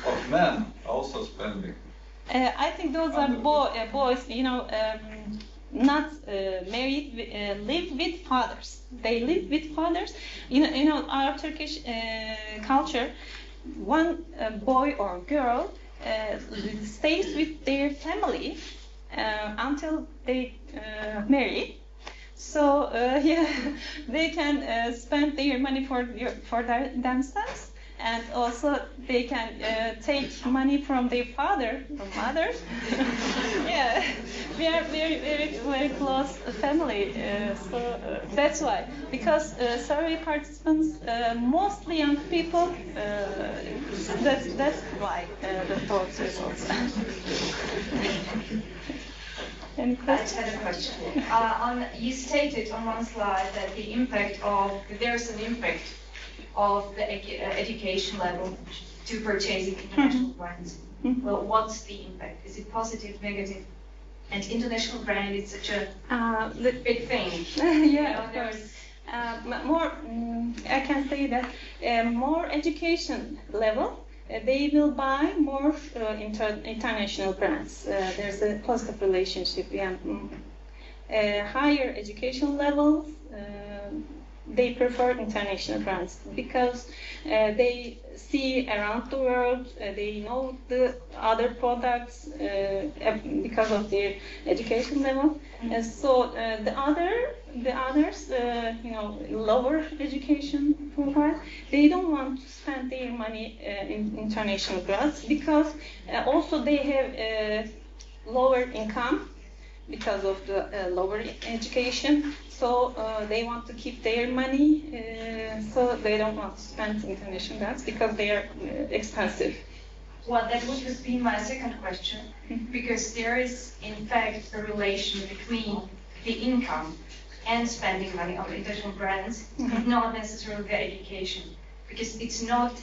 of men also spending. I think those are boys, not married, live with fathers. They live with fathers. Our Turkish culture, one boy or girl stays with their family until they marry. So they can spend their money for themselves, and also they can take money from their father or mother. Yeah, we are very, very, very close family. So that's why. Because survey participants, mostly young people. That's why the thought results. Any I just had a question. You stated on one slide that there's an impact of the education level to purchasing international brands. Well, what's the impact? Is it positive, negative? And international brand is such a big thing. Yeah, of course. More, I can say that more education level. They will buy more international brands. There's a positive relationship. Yeah. Higher education levels, they prefer international brands because they see around the world. They know the other products because of their education level. So the others, lower education profile, they don't want to spend their money in international brands because also they have lower income because of the lower education. So they want to keep their money, so they don't want to spend international brands because they are expensive. Well, that would have been my second question, because there is, in fact, a relation between the income and spending money on international brands, not necessarily the education. because it's not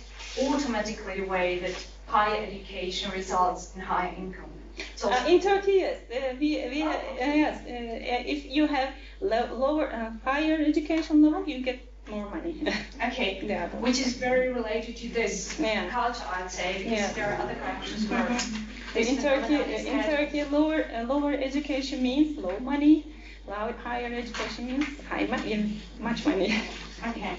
automatically the way that higher education results in higher income. So in Turkey, yes, if you have higher education level, you get more money. Okay, Yeah. which is very related to this Yeah. culture, I'd say, because there are other countries where In Turkey, lower education means low money. Higher education means much money. Okay.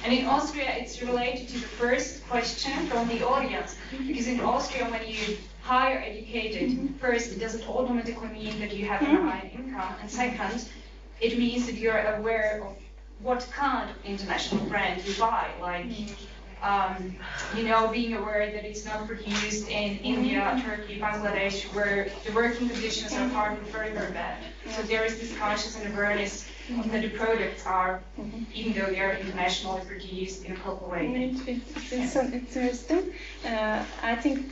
And in Austria, it's related to the first question from the audience, because in Austria, when you higher educated, first, it doesn't automatically mean that you have a higher income, and second, it means that you're aware of what kind of international brand you buy, like, being aware that it's not produced in India, Turkey, Bangladesh, where the working conditions are partly very, very bad. So there is this conscious and awareness that the products are, even though they are internationally produced in a proper way. It's interesting. I think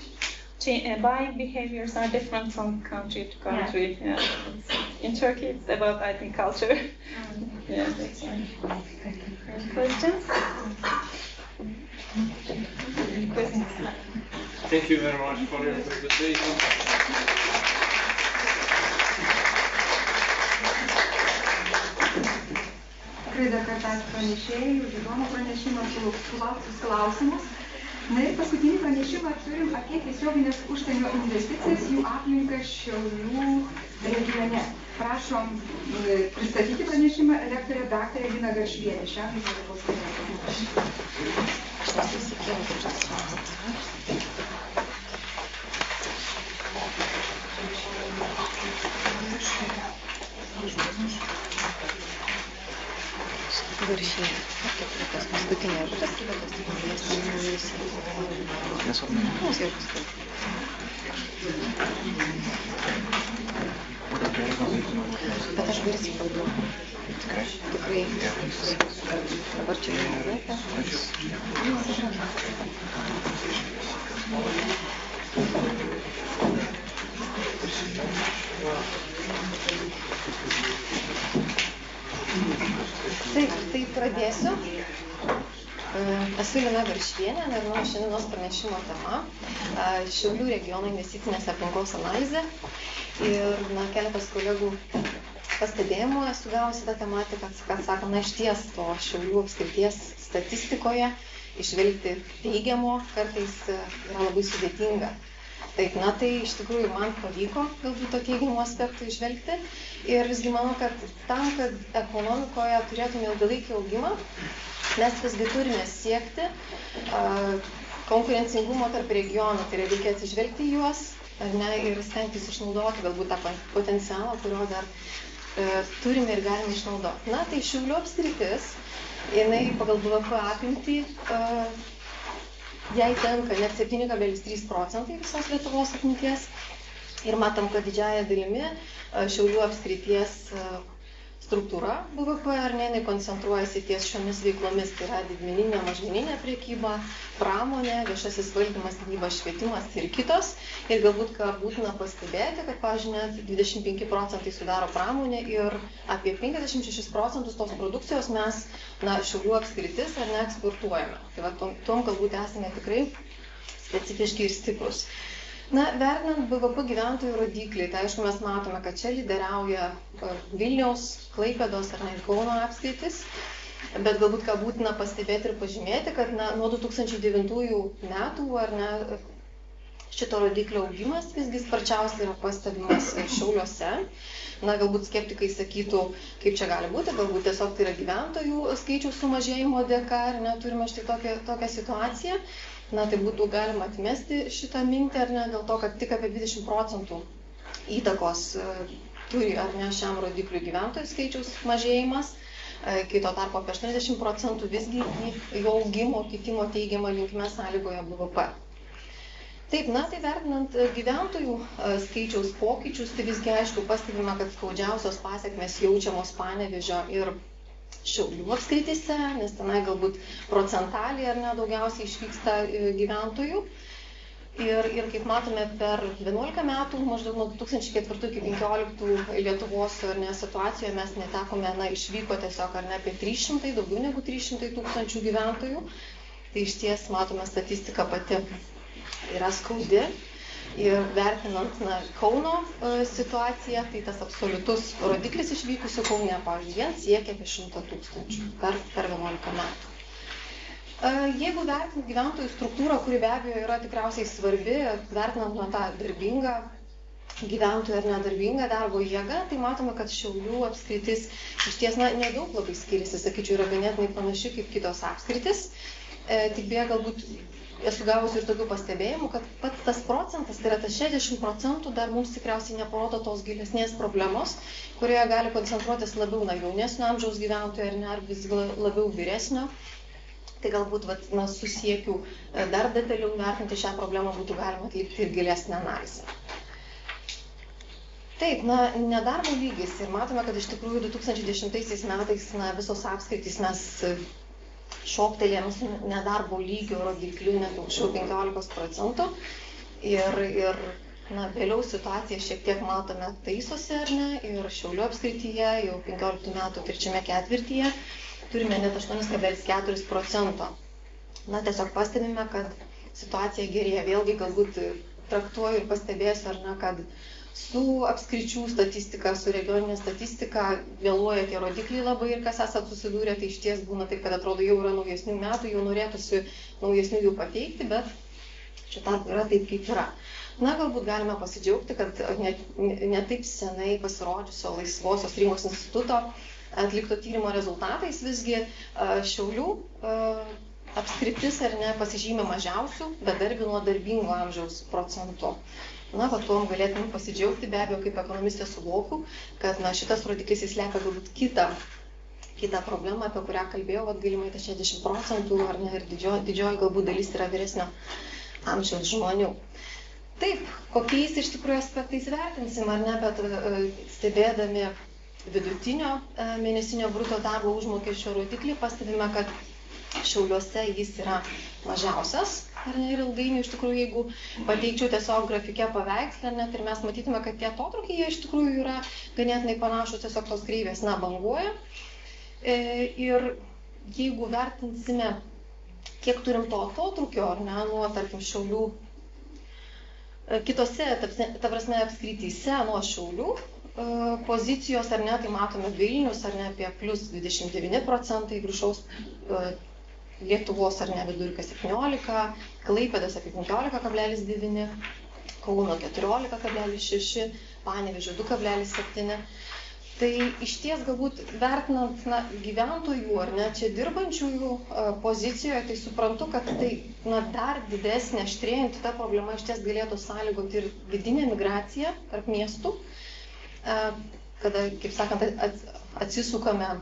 buying behaviors are different from country to country. Yeah. In Turkey, it's about, I think, culture. Yeah, that's right. Any questions? Thank you very much for your presentation. Tikrai dar kartą pranešėjai, už įdomų pranešimą, sulaukus klausimus. Na ir paskutinį pranešimą turim apie tiesioginės užsienio investicijas, jų aplinką Šiaulių regione. Prašom pristatyti pranešimą lektorė daktarė Lina Garšvienė. Bet aš garsiai kalbu. Tikrai. Dabar čia laiką. Taip, tai pradėsiu. Esu Lina Garšvienė, ir mano šiandienos pranešimo tema Šiaulių regiono investicinės aplinkos analizė. Ir keletas kolegų pastebėjimų esu gavusi tą tematiką, kad sako, iš ties to Šiaulių apskrities statistikoje išvelgti teigiamo kartais yra labai sudėtinga. Taip, tai iš tikrųjų man pavyko galbūt to teigiamų aspektų išvelgti. Ir visgi manau, kad tam, kad ekonomikoje turėtume ilgalaikį augimą, mes visgi turime siekti konkurencingumo tarp regionų, tai reikia atsižvelgti į juos ir stengtis išnaudoti galbūt tą potencialą, kurio dar turime ir galime išnaudoti. Tai Šiaulių apskritis, jinai pagal BVP apimtį, jai tenka net 7,3% visos Lietuvos apimties ir matom, kad didžiąja dalimi Šiaulių apskrities struktūra BVP, jinai koncentruojasi ties šiomis veiklomis, tai yra didmeninė, mažmeninė prekyba, pramonė, viešasis valdymas, gynyba, švietimas ir kitos. Ir galbūt ką būtina pastebėti, kad, pavyzdžiui, net 25% sudaro pramonė ir apie 56% tos produkcijos mes Šiaulių apskritis eksportuojame. Tai tuom galbūt esame tikrai specifiški ir stiprus. Vertinant BVP gyventojų rodiklį, tai aišku mes matome, kad čia lyderiauja Vilniaus, Klaipėdos ir Kauno apskritis, bet galbūt ką būtina pastebėti ir pažymėti, kad nuo 2009 metų šito rodiklio augimas visgi sparčiausiai yra pastebimas Šiauliuose. Galbūt skeptikai sakytų, kaip čia gali būti, galbūt tiesiog tai yra gyventojų skaičiaus sumažėjimo dėka, turime štai tokią situaciją. Tai būtų galima atmesti šitą mintį, dėl to, kad tik apie 20% įtakos turi šiam rodikliui gyventojų skaičiaus mažėjimas, kai tuo tarpu apie 80% visgi jo augimo, kitimo teigiamą linkme sąlygoja BVP. Taip, tai vertinant gyventojų skaičiaus pokyčius, tai visgi aišku pastebime, kad skaudžiausios pasekmės jaučiamos Panevėžio ir Šiaulių apskrityse, nes tenai galbūt procentaliai daugiausiai išvyksta gyventojų. Ir kaip matome, per 11 metų, maždaug nuo 2004 iki 2015 Lietuvos situacijoje mes netekome, išvyko tiesiog apie 300, daugiau negu 300 tūkstančių gyventojų. tai išties matome statistika pati yra skaudi. Ir vertinant Kauno situaciją, tai tas absoliutus rodiklis išvykusių Kaune, pavyzdžiui, vien siekia apie 100 000 per 11 metų. Jeigu vertinant gyventojų struktūrą, kuri be abejo yra tikriausiai svarbi, vertinant tą darbingą gyventojų ar nedarbingą darbo jėgą, tai matome, kad Šiaulių apskritis išties nedaug labai skiriasi, sakyčiau, yra ganėtinai panaši kaip kitos apskritis. Tik beje, galbūt esu gavusi ir tokių pastebėjimų, kad pats tas procentas, tai yra tas 60%, dar mums tikriausiai neparodo tos gilesnės problemos, kurioje gali koncentruotis labiau jaunesnio amžiaus gyventojų ar ne, ar vis labiau vyresnio. Tai galbūt su siekiu dar detaliau vertinti šią problemą būtų galima atlikti ir gilesnę analizę. Taip, nedarbo lygis. Ir matome, kad iš tikrųjų 2010 metais visos apskritys mes šoktelėjom su nedarbo lygio rodikliu net aukščiau 15%. Ir vėliau situaciją šiek tiek matome taisosi, ar ne, ir Šiaulių apskrityje jau 15 metų trečiame ketvirtyje turime net 8,4%. Tiesiog pastebime, kad situacija gerėja. Vėlgi galbūt traktuoju ir pastebėsiu, ar ne, kad su apskričių statistika, su regioninė statistika vėluoja tie rodikliai labai ir kas esat susidūrę, tai išties būna taip, kad atrodo jau yra naujesnių metų, jau norėtųsi naujesnių jų pateikti, bet šitą yra taip, kaip yra. Galbūt galime pasidžiaugti, kad ne taip senai pasirodžiusio Laisvosios rinkos instituto atlikto tyrimo rezultatais visgi Šiaulių apskritis ar ne pasižymė mažiausių bedarbių nuo darbingo amžiaus procentų. Tuom galėtume pasidžiaugti, be abejo, kaip ekonomistė suvokiu, kad šitas rodiklis įslepia galbūt kitą problemą, apie kurią kalbėjau, galimai tas 60% ar ne, ir didžioji galbūt dalis yra vyresnio amžiaus žmonių. Taip, kokiais iš tikrųjų aspektais vertinsim, ar ne, bet stebėdami vidutinio mėnesinio bruto darbo užmokesčio rodiklį, pastebime, kad Šiauliuose jis yra mažiausias, ar ne, ir ilgainiui iš tikrųjų, jeigu pateikčiau tiesiog grafike paveikslą, net ir mes matytume, kad tie atotrukiai iš tikrųjų yra ganėtinai panašus, tiesiog tos kreivės, banguoja. Ir jeigu vertinsime, kiek turim to atotrukio, ar ne, nuo, tarkim, Šiaulių, kitose, ta prasme, apskrityse nuo Šiaulių pozicijos, ar ne, tai matome Vilnius, ar ne, apie plus 29%, viršaus Lietuvos, ar ne, vidurkis 17%, Klaipėdos apie 15,9%, Kauno 14,6%, Panevėžio 2,7%. Tai išties galbūt vertinant gyventojų, ar ne, čia dirbančiųjų pozicijoje, tai suprantu, kad tai dar didesnė, aštrėjanti ta problema išties galėtų sąlygoti ir vidinę migraciją tarp miestų, kada, kaip sakant, atsisukame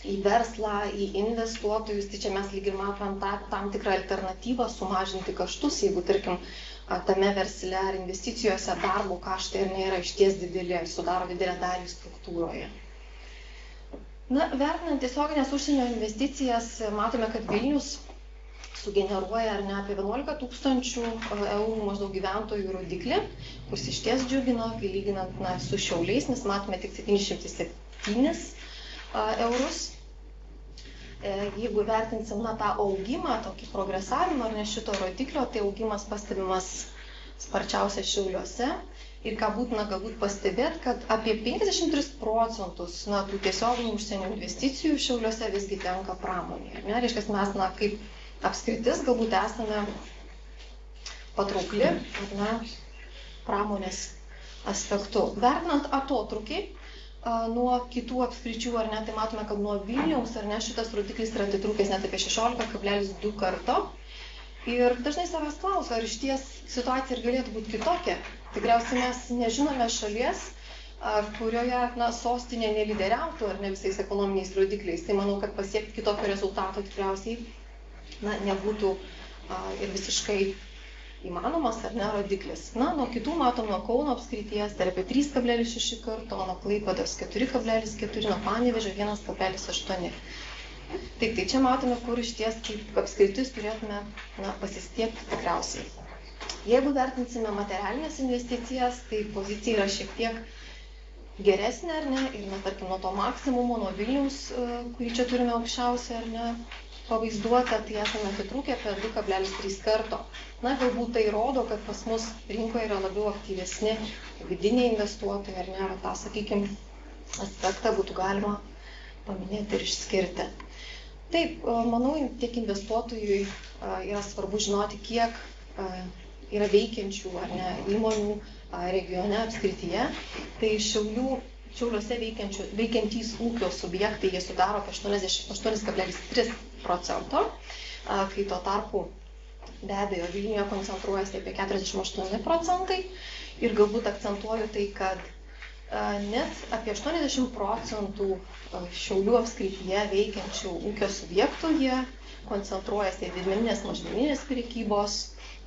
į verslą, į investuotojus, tai čia mes lyg ir matom tam tikrą alternatyvą sumažinti kaštus, jeigu, tarkim, tame versle ar investicijose darbo kaštai nėra išties dideli, sudaro didelę dalį struktūroje. Vertinant tiesioginės užsienio investicijas, matome, kad Vilnius sugeneruoja ar ne apie 11 000 eurų maždaug gyventojų rodiklį, kuris išties džiugina, kai lyginant su Šiauliais, nes matome tik 707 eurus. Jeigu vertinsim tą augimą, tokį progresavimą ar ne šito rodiklio, tai augimas pastebimas sparčiausiai Šiauliuose. Ir ką būtina galbūt pastebėti, kad apie 53% tų tiesioginių užsienio investicijų Šiauliuose visgi tenka pramonėje. Reiškia, mes kaip apskritis galbūt esame patraukli pramonės aspektu. Vertinant atotrukį nuo kitų apskričių, ar ne, tai matome, kad nuo Vilniaus, ar ne, šitas rodiklis yra atitrūkęs net apie 16,2 karto. Ir dažnai savęs klausia, ar išties situacija ir galėtų būti kitokia. Tikriausiai mes nežinome šalies, kurioje sostinė nelyderiautų, ar ne, visais ekonominiais rodikliais. Tai manau, kad pasiekti kitokio rezultato tikriausiai nebūtų ir visiškai įmanomas, ar ne, rodiklis. Nuo kitų matom nuo Kauno apskrities, tai apie 3,6 karto, nuo Klaipėdos 4,4, nuo Panevėžio 1,8. Taip, tai čia matome, kur išties kaip apskritis turėtume pasistiekti tikriausiai. Jeigu vertinsime materialinės investicijas, tai pozicija yra šiek tiek geresnė, ar ne, ir tarkim nuo to maksimumo, nuo Vilniaus, kurį čia turime aukščiausią, ar ne, pavaizduotę, tai esame atitrūkę apie 2,3 karto. Na, galbūt tai rodo, kad pas mus rinkoje yra labiau aktyvesni vidiniai investuotojai, ar ne, tą, sakykime, aspektą būtų galima paminėti ir išskirti. Taip, manau, tiek investuotojui yra svarbu žinoti, kiek yra veikiančių ar ne, įmonių regione apskrityje. Tai Šiauliuose veikiantys ūkio subjektai, jie sudaro apie 8,3%, kai tuo tarpu be abejo Vilniuje koncentruojasi apie 48%. Ir galbūt akcentuoju tai, kad net apie 80% Šiaulių apskrityje veikiančių ūkio subjektų jie koncentruojasi į didmeninės mažmeninės prekybos,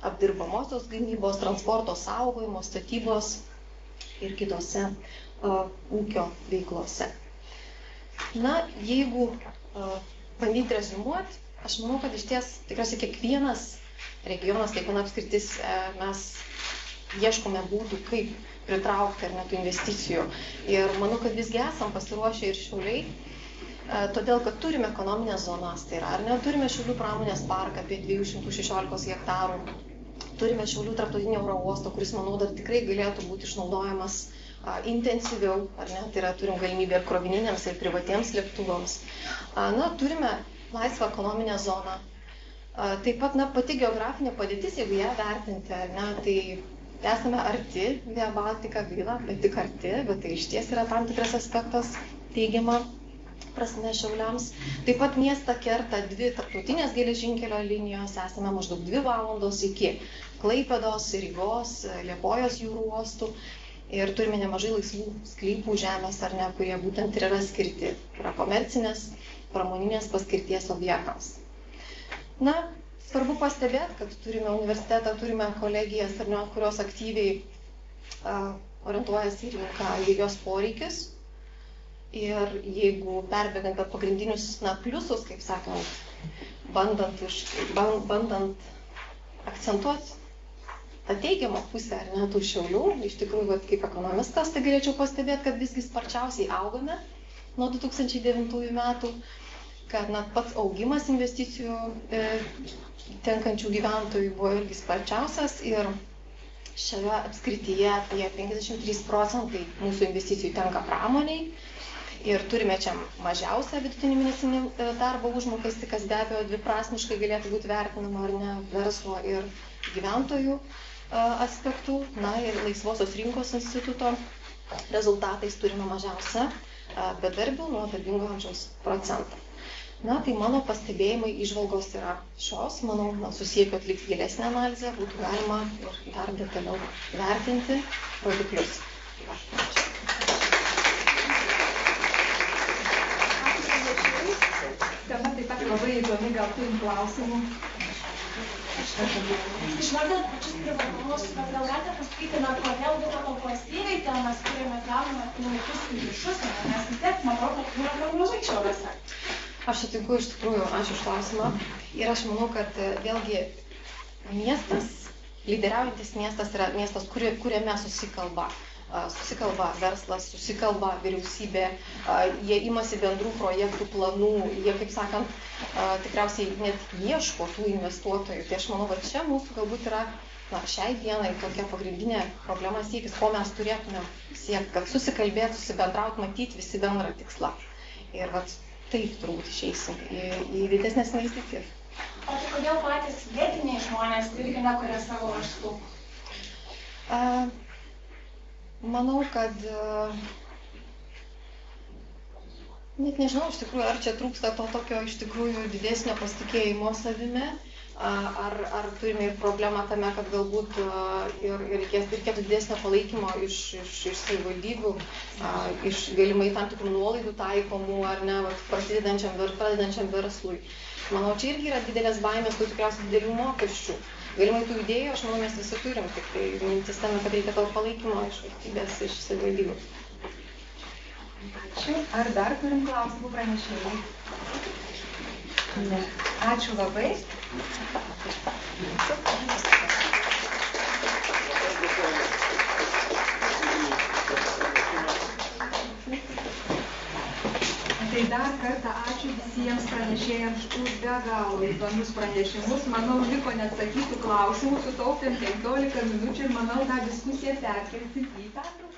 apdirbamosios gamybos, transporto saugojimo, statybos ir kitose ūkio veiklose. Na, jeigu bandyti rezumuoti, aš manau, kad iš ties tikriausiai kiekvienas regionas, kiekviena apskritis mes ieškome būdų, kaip pritraukti ar net investicijų. Ir manau, kad visgi esam pasiruošę ir Šiauliai, todėl, kad turime ekonominės zonas, tai yra, ar ne, turime Šiaulių pramonės parką apie 216 hektarų, turime Šiaulių tarptautinį oro uostą, kuris, manau, dar tikrai galėtų būti išnaudojamas intensyviau, ar ne, tai yra, turim galimybę ir krovininiams, ir privatiems lėktuvams. Na, turime laisvą ekonominę zoną. Taip pat, na, pati geografinė padėtis, jeigu ją vertinti, ar ne, tai esame arti Via Baltica, gaila, bet tik arti, bet tai iš ties yra tam tikras aspektas teigiama prasme Šiauliams. Taip pat miestą kerta 2 tarptautinės geležinkelio linijos, esame maždaug 2 valandos iki Klaipėdos, Rygos, Liepojos jūrų uostų. Ir turime nemažai laisvų sklypų žemės, ar ne, kurie būtent ir yra skirti, yra komercinės, pramoninės paskirties objektams. Na, svarbu pastebėti, kad turime universitetą, turime kolegijas, ar ne, kurios aktyviai orientuojasi į rinką ir jos poreikis. Ir jeigu perbėgant per pagrindinius, na, pliusus, kaip sakant, bandant akcentuoti tą teigiamą pusę, ar ne, tų Šiaulių, iš tikrųjų, kaip ekonomistas, tai galėčiau pastebėti, kad visgi sparčiausiai augame nuo 2009 metų, kad net pats augimas investicijų tenkančių gyventojų buvo irgi sparčiausias ir šioje apskrityje apie 53% mūsų investicijų tenka pramoniai ir turime čia mažiausią vidutinį mėnesinį darbo užmokestį, kas be abejo dviprasmiškai galėtų būti vertinama, ar ne, verslo ir gyventojų aspektų. Na ir Laisvosios rinkos instituto rezultatais turime mažiausią bedarbių nuo darbingo amžiaus procentą. Na, tai mano pastebėjimai, įžvalgos yra šios. Manau, susiekiu atlikti gilesnę analizę, būtų galima ir dar detaliau vertinti rodiklius. Tema taip pat labai įdomi, gal turim klausimų. Išvardant pačius privatumus, bet gal galite pasakyti, kodėl būtent pozityviai ten mes turime gauname pinigus į viršus, nes vis tiek, man atrodo, kad yra per mažai šiauliuose. Aš sutinku, iš tikrųjų, ačiū už klausimą. Ir aš manau, kad vėlgi miestas, lyderiaujantis miestas yra miestas, kuriame susikalba verslas, susikalba vyriausybė, jie imasi bendrų projektų, planų, jie, kaip sakant, tikriausiai net ieško tų investuotojų. Tai aš manau, kad čia mūsų galbūt yra šiai dienai tokia pagrindinė problema siekis, ko mes turėtume siekti, kad susikalbėti, susibendrauti, matyti visi bendrą tikslą. Ir taip turbūt išeisim į didesnės investicijas. O tai kodėl patys vietiniai žmonės irgi nekuria savo verslų? Manau, kad net nežinau, iš tikrųjų, ar čia trūksta to tokio iš tikrųjų didesnio pasitikėjimo savimi, ar turime ir problemą tame, kad galbūt ir reikėtų didesnio palaikymo iš savivaldybių, iš galimai tam tikrų nuolaidų taikomų, ar ne, pradedančiam verslui. Manau, čia irgi yra didelės baimės, tų tikriausiai didelių mokesčių. Galimai tų idėjų, aš manau, mes visi turim, tik tai mintis tame, kad reikia to palaikymo iš valstybės, iš savivaldybių. Ačiū. Ar dar turim klausimų pranešėjai? Ne. Ačiū labai. Tai dar kartą ačiū visiems pranešėjams už be galo įdomius pranešimus. Manau, liko neatsakytų klausimų, sutaupėm 15 minučių ir manau, tą diskusiją perkelsim į pertrauką.